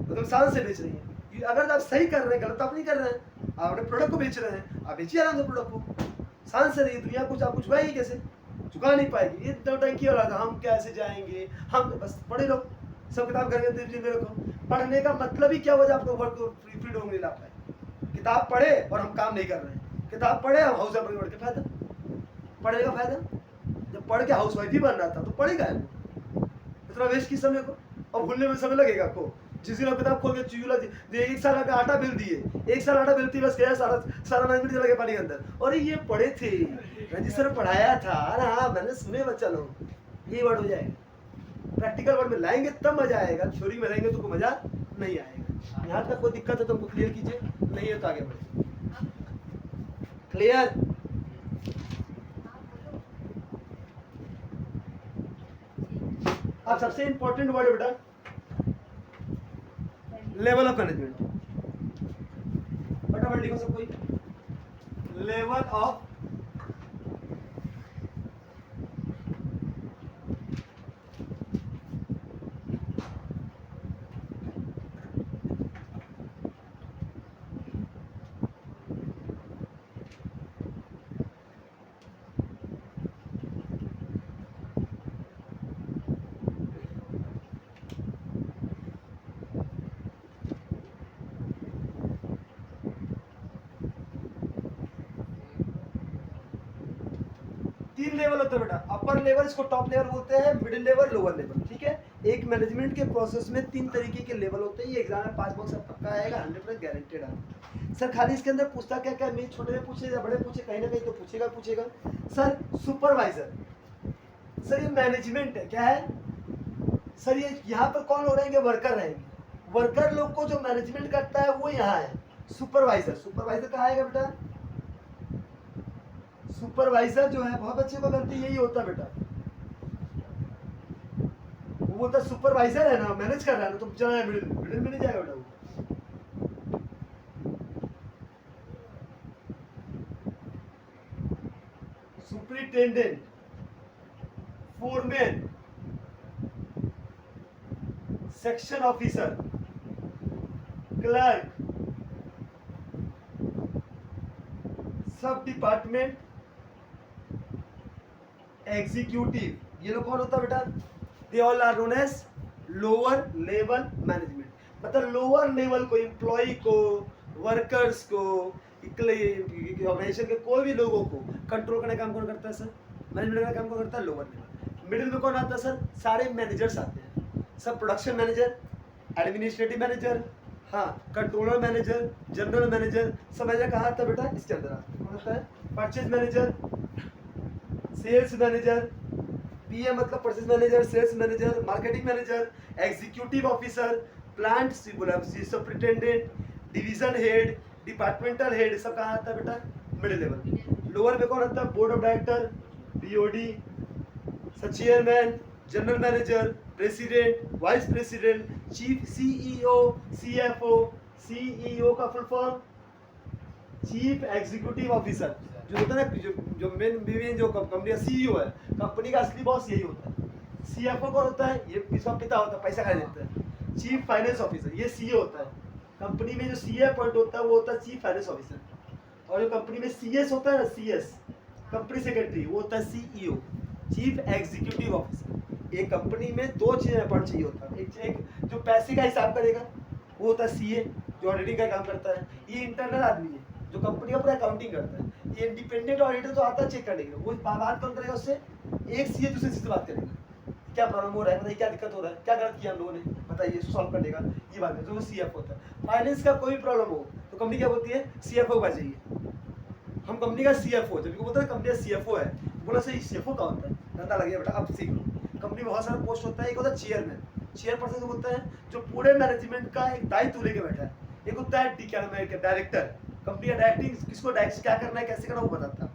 मतलब शान से बेच रही है। अगर आप सही कर रहे हैं, गलत आप नहीं कर रहे हैं, आप अपने प्रोडक्ट को बेच रहे हैं, आप बेचिए आराम से प्रोडक्ट को, शान से रहिए। दुनिया कुछ आप कुछ चुकाएगी कैसे? चुका नहीं पाएगी। ये टंकी वाला था, हम कैसे जाएंगे, हम बस पढ़े रहो, सब किताब घर में रखो। पढ़ने का मतलब ही क्या वजह आपको वर्क फ्रीडम नहीं ला पाए? किताब पढ़े और हम काम नहीं कर रहे हैं, किताब पढ़े हम हाउस वाइफ बढ़ के फायदा, पढ़ने का फायदा? जब पढ़ के हाउस वाइफ ही बन रहा था तो पढ़ेगा इतना वेस्ट की समय को, और भूलने में समय लगेगा आपको। जिस दिन आप किताब खोल के चूल्हा दे, 1 साल का आटा बेल दिए, 1 साल आटा बेलती बस गया, सारा मैनेजमेंट चला गया पानी के अंदर। और ये पढ़े थे, रंजित सर पढ़ाया था, अरे हाँ मैंने सुने बच्चा लोग, ये वर्ड हो जाएगा। प्रैक्टिकल वर्ड में लाएंगे तब मजा आएगा, थ्योरी में रहेंगे तो कोई मजा नहीं आएगा। यहाँ तक कोई दिक्कत है तो हमको क्लियर कीजिए, नहीं है तो आगे बढ़े। क्लियर? अब सबसे इंपॉर्टेंट वर्ड है बेटा लेवल ऑफ मैनेजमेंट। फटाफट लिखो सब कोई, लेवल ऑफ तीन लेवल होता है बेटा। अपर लेवल इसको टॉप लेवल बोलते हैं, मिडिल लेवल, लोअर लेवल। ठीक है, एक मैनेजमेंट के प्रोसेस में 3 तरीके के लेवल होते हैं। ये एग्जाम में 5 मार्क्स पक्का आएगा, 100% गारंटेड है। सर खाली इसके अंदर पूछता क्या क्या, मेरे छोटे में पूछे या बड़े पूछे, कहीं ना कहीं तो पूछेगा। सर सुपरवाइजर, सर ये मैनेजमेंट है, क्या है सर? ये यहाँ पर कौन लोग रहेंगे? वर्कर रहेंगे। वर्कर लोग को जो मैनेजमेंट करता है वो यहाँ है सुपरवाइजर। सुपरवाइजर कहाँ आएगा बेटा? सुपरवाइजर जो है, बहुत बच्चे को गलती यही होता है बेटा, वो बोलता सुपरवाइजर है ना, मैनेज कर रहा है ना, तो चला मिडिल में नहीं जाएगा बेटा। वो superintendent, foreman, section officer, clerk, सब डिपार्टमेंट एग्जीक्यूटिव, ये लोग कौन होता है बेटा? They all are known as lower level management. मतलब लोअर लेवल को, एम्प्लॉय को, वर्कर्स को, ऑर्गेनाइजेशन के कोई भी लोगों को कंट्रोल करने का काम कौन करता है सर? मैनेजमेंट का काम कौन करता है? Lower level. मिडिल में कौन आता है सर? सारे मैनेजर्स आते हैं, सब प्रोडक्शन मैनेजर, एडमिनिस्ट्रेटिव मैनेजर, हाँ कंट्रोलर मैनेजर, जनरल मैनेजर, सब मैनेजर कहाँ आता है बेटा, इसके अंदर आता है। Purchase manager, sales manager, PM मतलब purchase manager, sales manager, marketing manager, executive officer, plant superintendent, division head, departmental head, सब कहाँ आता है बेटा, मिडिल लेवल। लोअर में कौन आता है, board of director, BOD, chairman, general manager, president, vice president, chief, CEO, CFO, CEO का full form chief executive officer, जो होता है ना, जो मेन जो कंपनी का सीईओ है, कंपनी का असली बॉस यही होता है। सीएफओ कौन होता है, ये इसका पिता होता है, पैसा खा लेता है। चीफ फाइनेंस ऑफिसर, ये सीए होता है। कंपनी में जो सीए पॉइंट होता है वो होता है चीफ फाइनेंस ऑफिसर। और जो कंपनी में सीएस होता है ना, सीएस कंपनी सेक्रेटरी, वो होता है सीईओ, चीफ एग्जीक्यूटिव ऑफिसर। एक कंपनी में दो चीजें अपॉइंट चाहिए होता है, एक जो पैसे का हिसाब करेगा वो होता है सीए, जो ऑडिटिंग का काम करता है। ये इंटरनल आदमी है जो कंपनी का पूरा अकाउंटिंग करता है। ये इंडिपेंडेंट ऑडिटर तो आता है चेक करने के लिए, वो बात कौन करेगा उससे, एक सीए दूसरे से बात करेगा, क्या प्रॉब्लम हो रहा है, बताइए क्या दिक्कत हो रहा है, क्या गलत किया हम लोगों ने, बताइए, इसको सॉल्व कर देगा। ये बात है जो सीएफ होता है। फाइनेंस का कोई प्रॉब्लम हो तो कंपनी क्या बोलती है, सीएफओ के पास जाइए, हम कंपनी का सीएफओ, जब बोलते हैं कंपनी का सीएफओ है, बोला सही सीएफओ का होता है, धंधा लग गया बेटा, अब सीख लो। कंपनी में बहुत सारा पोस्ट होता है, एक होता है चेयरमैन, चेयरपर्सन जो होता है जो पूरे मैनेजमेंट का एक दायित्व लेके बैठा है। एक होता है डायरेक्टर, कंपनी का डायरेक्टिंग, किसको डायरेक्ट क्या करना है, कैसे करना है वो बताता है,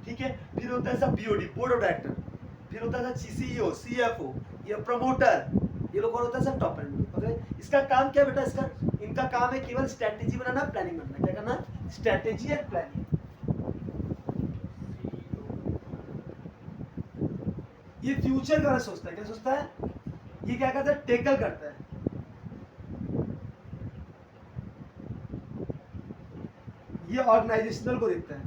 ठीक है। फिर होता है सब बीओडी, बोर्ड ऑफ डायरेक्टर, फिर होता है सीईओ, सीएफओ, ये प्रमोटर, ये लोग कौन होता है, सब टॉप मैनेजमेंट। इसका काम क्या बेटा, इनका काम है केवल स्ट्रैटेजी बनाना, प्लानिंग बनना, क्या करना, स्ट्रैटेजी एंड प्लानिंग। ये फ्यूचर का सोचता है, क्या सोचता है, ये क्या करता है, टेकल करता है। ये ऑर्गेनाइजेशनल को देखता है,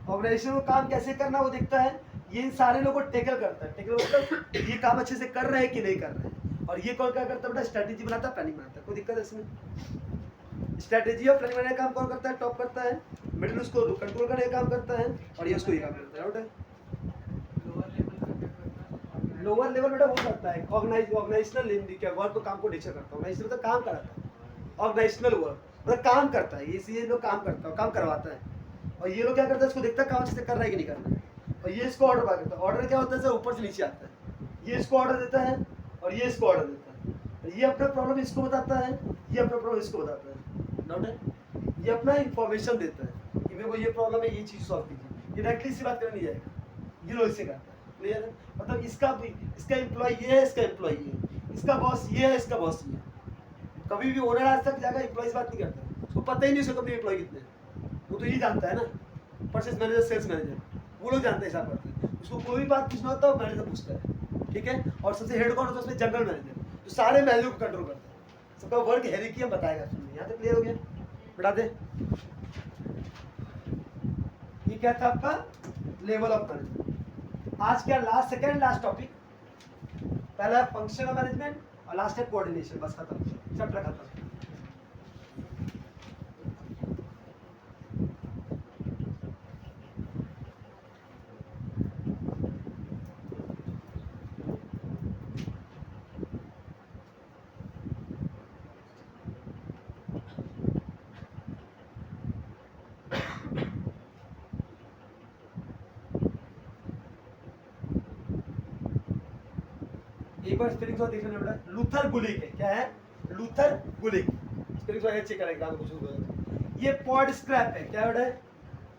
ऑर्गेनाइजेशन को काम कैसे करना वो देखता है। ये इन सारे लोगों को टेकल करता है, टेकल मतलब ये काम अच्छे से कर रहे हैं कि नहीं कर रहे हैं। और ये कौन क्या करता है बेटा, स्ट्रैटेजी बनाता है, प्लानिंग बनाता है। कोई दिक्कत है इसमें, स्ट्रैटेजी और प्लानिंग बनाने का काम कौन करता है, टॉप करता है, मिडिल उसको कंट्रोल करने का काम करता है, और ये उसको ये काम करता है। लोअर लेवल बेटा वो करता है ऑर्गेनाइजेशनल क्या वर्क को, काम को नेचर करता है। ऑर्गेनाइजेशन मतलब काम कराता है, ऑर्गेनाइजेशनल वर्क मतलब काम करता है, ये लोग काम करता है, काम करवाता है। और ये लोग क्या करता है, इसको देखता है काम अच्छे से कर रहा है कि नहीं कर रहा है। और ये इसको ऑर्डर करता है। ऑर्डर क्या होता है सर, ऊपर से नीचे आता है। ये इसको ऑर्डर देता है और ये इसको ऑर्डर देता है। ये अपना प्रॉब्लम इसको बताता है, ये अपना प्रॉब्लम इसको बताता है, डाउट है। ये अपना इंफॉर्मेशन देता है कि मेरे को ये प्रॉब्लम है, ये चीज़ सॉल्व कीजिए। ये डायरेक्टली से बात करने नहीं जाएगा, ये लोग इससे करता है, क्लियर है। मतलब इसका एम्प्लॉय ये है, इसका एम्प्लॉय ये है, इसका बॉस ये है, इसका बॉस ये है। कभी भी ओनर आज तक जाकर एम्प्लॉय बात नहीं करता, उसको पता ही नहीं उसको कंपनी एम्प्लॉय कितने हैं। वो तो ये जानता है ना, परचेज मैनेजर, सेल्स मैनेजर, वो लोग जानते हैं, हिसाब करते हैं। उसको कोई भी बात पूछना होता है मैनेजर पूछता है, ठीक है। और सबसे हेड कौन होता है उसमें, जनरल मैनेजर, जो सारे मैनेजर को कंट्रोल करता है। सबका वर्क हेरिकी हम बताएगा, यहाँ तक क्लियर हो गया, बढ़ा दे। ये क्या था आपका लेवल ऑफ मैनेजमेंट। आज क्या लास्ट, सेकंड लास्ट टॉपिक, पहला फंक्शनल मैनेजमेंट और लास्ट है कोऑर्डिनेशन। बस खत्म, चैप्टर खत्म। एक बार स्पेलिंग देख लेना बेटा, लूथर गुलिक है, क्या है, लूथर गुलिक। स्पेलिंग चेक करें एग्जाम में कुछ। ये पॉड स्क्रैप है, क्या बेटा,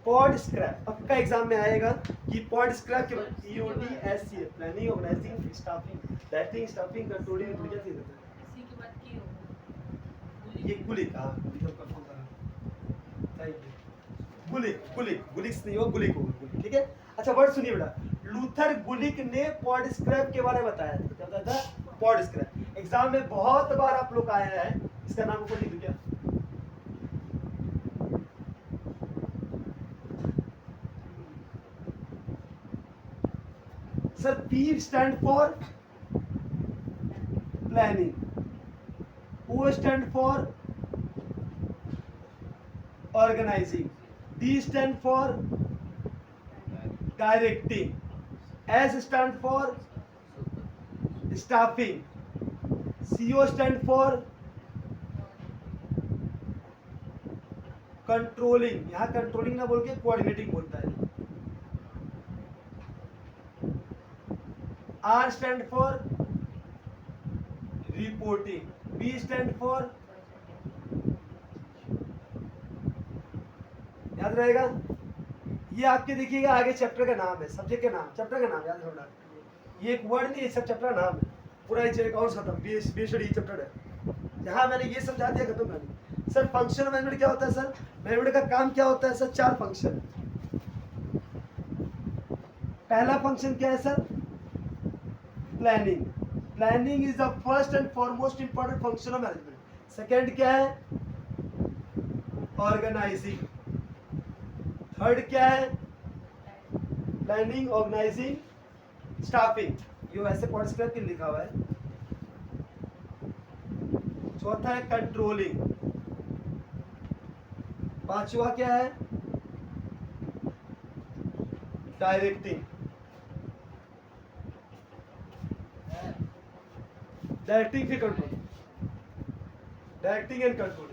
पॉड स्क्रैप। पक्का एग्जाम में आएगा कि पॉड स्क्रैप के बाद PODSC, planning, organising, staffing, directing, staffing, controlling, क्या चीज होता है, इसी के बाद की हो ये गुलिक। हां गुलिक का कौन सा, थैंक यू। गुलिक नहीं हो, गुलिक हो, ठीक है। अच्छा वर्ड सुनिए बेटा, लूथर गुलिक ने पॉड स्क्रैप के बारे में बताया था। क्या बताया था, पॉड स्क्रैप। एग्जाम में बहुत बार आप लोग आया है, इसका नाम को लिख दो क्या, sir P stand for planning, O stand for organising, D stand for directing, S stand for staffing, CO stand for controlling, यहाँ कंट्रोलिंग ना बोल के कोऑर्डिनेटिंग बोलता है। R stand for reporting, B stand for, याद रहेगा। ये आपके देखिएगा आगे चैप्टर का नाम है, सब्जेक्ट का नाम, चैप्टर का नाम याद रखना। ये एक वर्ड नहीं, सब चैप्टर का नाम है, पूरा एक और खत्म, बेस्ड ये चैप्टर है। जहाँ मैंने ये समझा दिया खत्म कहानी। सर फंक्शन मैनेजमेंट क्या होता है सर? मैनेजमेंट का काम क्या होता है सर? 4 फंक्शन। पहला फंक्शन क्या है sir? Planning. Planning is the first and foremost important function of management. Second क्या है? ऑर्गेनाइजिंग। थर्ड क्या है? Planning, organising, staffing. ये वैसे पॉइंट्स पे लिखा हुआ है। चौथा है कंट्रोलिंग। पांचवा क्या है? डायरेक्टिंग। डायरेक्टिंग फिर कंट्रोलिंग, डायरेक्टिंग एंड कंट्रोलिंग।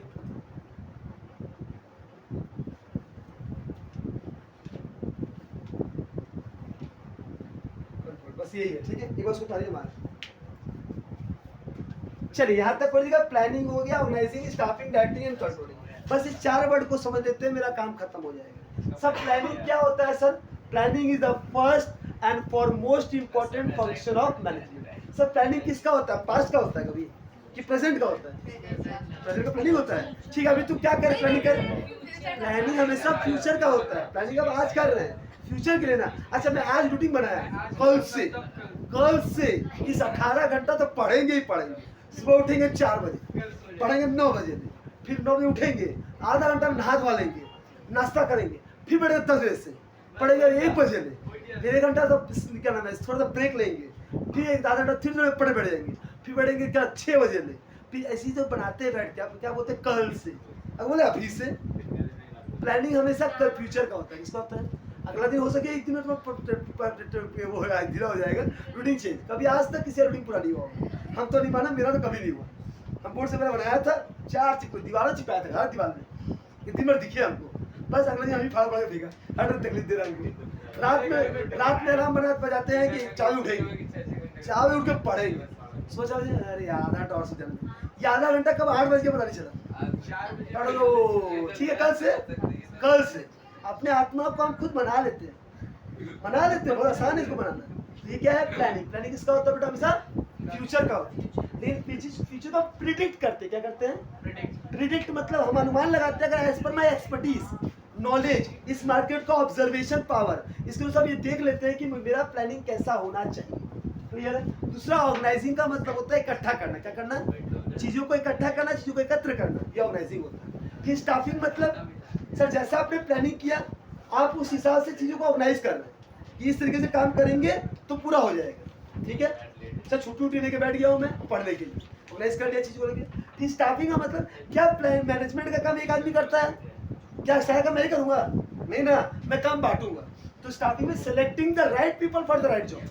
बस यही है, ठीक है। एक बार उसको उतारिए हमारे। चलिए यहाँ तक पढ़िएगा। प्लानिंग हो गया, organising, staffing, directing and controlling. बस इस 4 वर्ड को समझ लेते हैं, मेरा काम खत्म हो जाएगा। सब प्लानिंग क्या होता है sir? Planning is the first and foremost important function of management. Sir planning किसका होता है? पास्ट का होता है कभी कि प्रेजेंट का होता है? प्रेजेंट का प्लानिंग होता है। ठीक है, अभी तू क्या कर प्लानिंग कर? प्लानिंग हमेशा फ्यूचर का होता है। प्लानिंग अब आज कर रहे हैं, फ्यूचर के लिए ना। अच्छा मैं आज रूटीन बनाया, कल से इस 18 घंटा तो पढ़ेंगे ही पढ़ेंगे। सुबह उठेंगे 4 बजे, पढ़ेंगे 9 बजे, फिर 9 बजे उठेंगे, आधा घंटा नहा धोवा लेंगे, नाश्ता करेंगे, फिर बैठेंगे 10 बजे से, पढ़ेंगे 1 बजे ले, फिर 1 घंटा तो क्या नाम है थोड़ा सा ब्रेक लेंगे, फिर एक आधा घंटा फिर जो पढ़े बैठ जाएंगे, फिर बैठेंगे क्या 6 बजे ले, फिर ऐसी जो बनाते बैठते आप क्या बोलते हैं कल से, अब बोले अभी से। प्लानिंग हमेशा कल फ्यूचर का होता है। किसका होता है? अगला दिन हो सके एक दिन में वो धीरा हो जाएगा, रूटीन चेंज। कभी आज तक किसी रूटीन पूरा नहीं हुआ, हम तो नहीं माना, मेरा तो कभी नहीं हुआ। हम बोर्ड से मैंने बनाया था 4 दीवारों चिपकाया था हर दीवार में, ये दिन भर दिखे हमको, बस अगले दिन अभी फाड़ फाड़ के फेंका, हर तकलीफ दे रहा हमको। रात में आराम बजाते हैं कि चाबी उठेंगे, चाबी उठ के पढ़ेंगे, सोचा अरे आधा घंटा और सो जाना, ये आधा घंटा कब 8 बज के पता नहीं चला। पढ़ लो, ठीक है। कल से अपने आत्मा को हम खुद बना लेते हैं, बहुत आसान है इसको बनाना। ये क्या है? प्लानिंग। प्लानिंग किसका होता है बेटा? हमेशा फ्यूचर का होता है। लेकिन फ्यूचर को प्रिडिक्ट करते हैं। क्या करते हैं? प्रिडिक्ट मतलब हम अनुमान लगाते हैं। अगर as per my expertise, knowledge, इस मार्केट का ऑब्जर्वेशन पावर, इसको सब ये देख लेते हैं कि मेरा प्लानिंग कैसा होना चाहिए। क्लियर है? दूसरा ऑर्गेनाइजिंग का मतलब होता है इकट्ठा करना। क्या करना? चीजों को इकट्ठा करना, चीजों को एकत्र करना, ये ऑर्गेनाइजिंग होता है। फिर स्टाफिंग मतलब सर जैसा आपने प्लानिंग किया आप उस हिसाब से चीजों को ऑर्गेनाइज करना है कि इस तरीके से काम करेंगे तो पूरा हो जाएगा। ठीक है, सर छुट्टी लेके बैठ गया हूँ मैं पढ़ने के लिए, ऑर्गेनाइज कर लिया चीजों को लेके। स्टाफिंग का मतलब क्या? प्लान मैनेजमेंट का काम एक आदमी करता है क्या? सारा काम मैं ही करूंगा? नहीं ना, मैं काम बांटूंगा। तो स्टाफिंग में selecting the right people for the right job.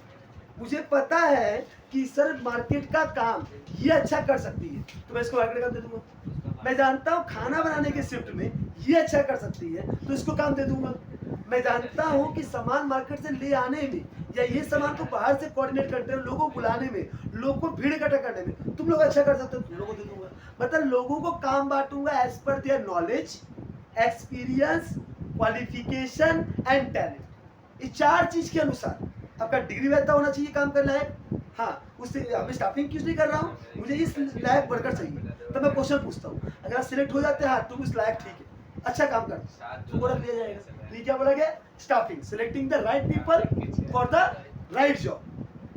मुझे पता है कि सर मार्केट का काम ये अच्छा कर सकती है तो मैं इसको मार्केट का काम दे दूंगा। मैं जानता हूँ खाना बनाने के शिफ्ट में ये अच्छा कर सकती है तो इसको काम दे दूंगा। मैं जानता हूँ कि सामान मार्केट से ले आने में या ये सामान को बाहर से कोऑर्डिनेट करते हैं, लोगों को बुलाने में, लोगों को भीड़ इकट्ठा करने में तुम लोग अच्छा कर सकते हो, तुम लोगों को दे दूंगा। मतलब लोगों को काम बांटूंगा एज पर their knowledge, experience, qualification and talent. इस 4 चीज के अनुसार आपका डिग्री वैसा होना चाहिए काम करने लायक। हाँ, उससे मैं स्टाफिंग क्यों नहीं कर रहा हूँ, मुझे इस लायक वर्कर चाहिए तो मैं क्वेश्चन पूछता हूँ। अगर आप सिलेक्ट हो जाते हैं हाँ तुम इस लायक ठीक है, अच्छा काम कर, तुमको रख लिया जाएगा। तो क्या बोला गया? Staffing, selecting the right people for the right job.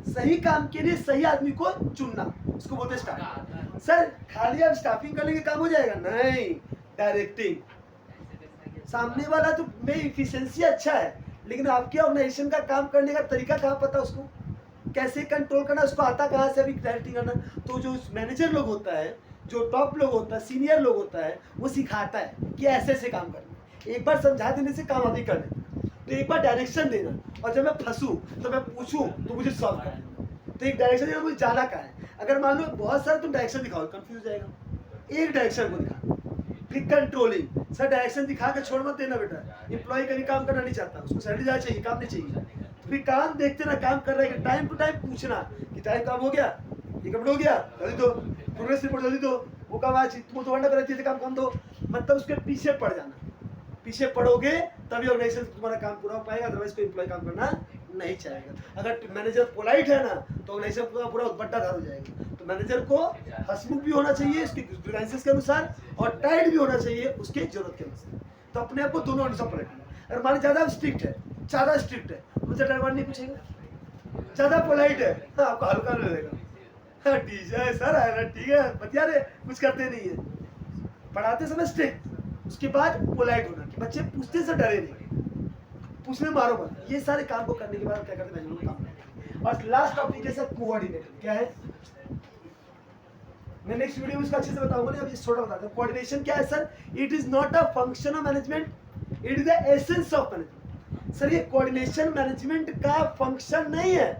सही काम के लिए सही आदमी को चुनना, उसको बोलते हैं स्टाफिंग। सर खाली आप स्टाफिंग करने के काम हो जाएगा? नहीं, डायरेक्टिंग। सामने वाला तो में इफिशिएंसी अच्छा है लेकिन आपके ऑर्गेनाइजेशन का काम करने का तरीका कहाँ पता उसको, कैसे कंट्रोल करना, उसको आता कहाँ से अभी डायरेक्टिंग करना। तो जो मैनेजर लोग होता है, जो टॉप लोग होता है, सीनियर लोग होता है, वो सिखाता है कि ऐसे ऐसे काम करना। एक बार समझा देने से काम अभी कर लेना, तो एक बार डायरेक्शन देना, और जब मैं फंसूँ तो मैं पूछूँ तो मुझे सॉल्व कर देना। तो एक डायरेक्शन देना, मुझे जाना कहाँ है। अगर मान लो बहुत सारे तुम डायरेक्शन दिखाओ कंफ्यूज जाएगा, एक डायरेक्शन को दिखा। फिर कंट्रोलिंग, सर डायरेक्शन दिखा के छोड़ मत देना बेटा, एम्प्लॉय कभी काम करना नहीं चाहता, उसको सैलरी ज़्यादा चाहिए, काम नहीं चाहिए। तो फिर काम देखते ना, काम कर रहे हैं, टाइम टू टाइम पूछना कि टाइम काम हो गया, ये कंप्लीट हो गया, जल्दी दो, प्रोग्रेस रिपोर्ट जल्दी दो, वो काम आज तुम 2 घंटा कर रही थी, काम कम दो। मतलब उसके पीछे पड़ जाना, पीछे पड़ोगे तभी ऑर्गेनाइजेशन तुम्हारा काम पूरा हो पाएगा, अदरवाइज कोई एम्प्लॉय काम करना नहीं चाहेगा। अगर मैनेजर पोलाइट है ना तो ऑर्गेनाइजेशन पूरा पूरा बट्टाधार हो जाएगा। तो मैनेजर को हंसमुख भी होना चाहिए उसकी ग्रीवेंसेस के अनुसार, और टाइट भी होना चाहिए उसके जरूरत के अनुसार। तो अपने आप को दोनों अनुसार पलटना। अगर मान ज़्यादा स्ट्रिक्ट है, ज़्यादा स्ट्रिक्ट है, मुझे ड्राइवर नहीं पूछेगा। ज़्यादा पोलाइट है, हाँ आपको हल्का मिलेगा, हाँ टीचर सर है ना, ठीक है बतिया रहे, कुछ करते नहीं है। पढ़ाते समय स्ट्रिक्ट, उसके बाद पोलाइट होना कि बच्चे पूछते से डरे नहीं, पूछने मारो मत। ये सारे काम को करने के बाद क्या करते हैं, काम करते हैं। और लास्ट टॉपिक है सर कोऑर्डिनेटर। क्या है, मैं नेक्स्ट वीडियो में इसका अच्छे से बताऊंगा, अभी छोटा बताता हूँ। कोऑर्डिनेशन क्या है sir? It is not a function of management, it is the essence of management. Sir ये कोऑर्डिनेशन मैनेजमेंट का फंक्शन नहीं है,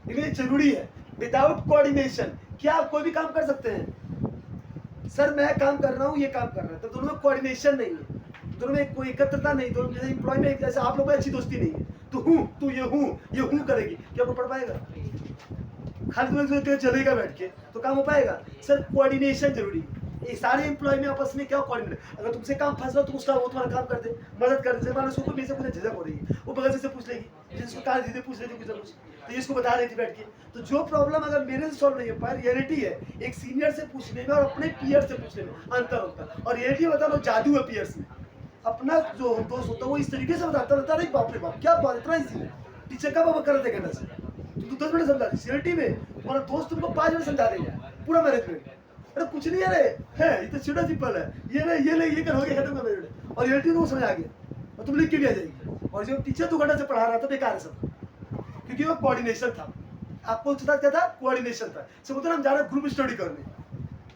लेकिन ये जरूरी है। विदाउट कोऑर्डिनेशन क्या आप कोई भी काम कर सकते हैं? सर मैं काम कर रहा हूँ, ये काम कर रहा है, तो दोनों में कोऑर्डिनेशन नहीं है, दोनों में कोई एकत्रता नहीं। दोनों जैसे एम्प्लॉय में जैसे आप लोगों में अच्छी दोस्ती नहीं है, तो तू ये हूँ करेगी, क्या वो पढ़ पाएगा? खाली तुम्हें चलेगा बैठ के तो काम हो पाएगा? सर कोऑर्डिनेशन जरूरी है। ये सारे एम्प्लॉय में आपस में क्या कोऑर्डिनेट, अगर तुमसे काम फंस रहा हो तो उसका वो तुम्हारा काम कर दे, मदद कर दे। मान लो उसको मेरे से कुछ झिझक हो रही है, वो बगल से पूछ लेगी, जिसको कहा दीदी पूछ लेती कुछ ना कुछ, तो ये इसको बता रही थी बैठ के। तो जो प्रॉब्लम अगर मेरे से सॉल्व नहीं हो पाए, रियलिटी है एक सीनियर से पूछने में और अपने पीयर से पूछने में अंतर होता है। और रियलिटी बता लो जादू है पीयर्स में। अपना जो दोस्त होता है वो इस तरीके से बताता रहता है, बाप रे बाप क्या बात, इतना इजी है, टीचर का बाबा कर देगा से तुम 10 मिनट समझा दी। रियलिटी में तुम्हारा दोस्त तुमको 5 मिनट समझा देगा पूरा मैनेजमेंट। अरे कुछ नहीं है रे, है ये तो सीधा सिंपल है, ये कर हो गया खत्म कर मैनेजमेंट। और रियलिटी में वो समझ आ गया और तुम लिख के भी आ जाएगी। और जो टीचर 2 घंटे से पढ़ा रहा था बेकार है सब, क्योंकि वो कोऑर्डिनेशन था। आपको क्या था? कोऑर्डिनेशन था। सब बोलते हम जा रहे हैं ग्रुप स्टडी करने,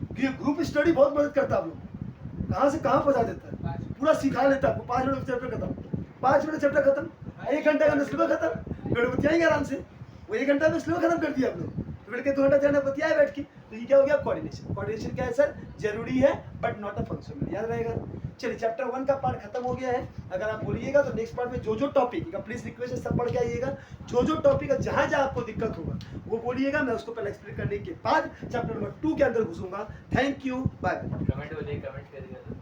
क्योंकि ग्रुप स्टडी बहुत मदद करता है। आप लोग कहाँ से कहाँ पहुँचा देता है, पूरा सिखा लेता है। 5 मिनट चैप्टर खत्म, 5 मिनट चैप्टर खत्म, 1 घंटे का सिलेबस खत्म, फिर बतियाएंगे आराम से। वो 1 घंटा में सिलेबस खत्म कर दिया आप लोग, फिर के 2 घंटा चढ़ना बतियाए बैठ के। तो ये क्या हो गया? कोऑर्डिनेशन। कोऑर्डिनेशन क्या है सर? जरूरी है बट नॉट अ फंक्शन, याद रहेगा। चलिए चैप्टर 1 का पार्ट खत्म हो गया है। अगर आप बोलिएगा तो नेक्स्ट पार्ट में जो टॉपिक है, प्लीज रिक्वेस्ट है सब पढ़ के आइएगा। जो टॉपिक है जहाँ आपको दिक्कत होगा वो बोलिएगा, मैं उसको पहले एक्सप्लेन करने के बाद चैप्टर नंबर 2 के अंदर घुसूंगा। Thank you, bye. कमेंट करिएगा।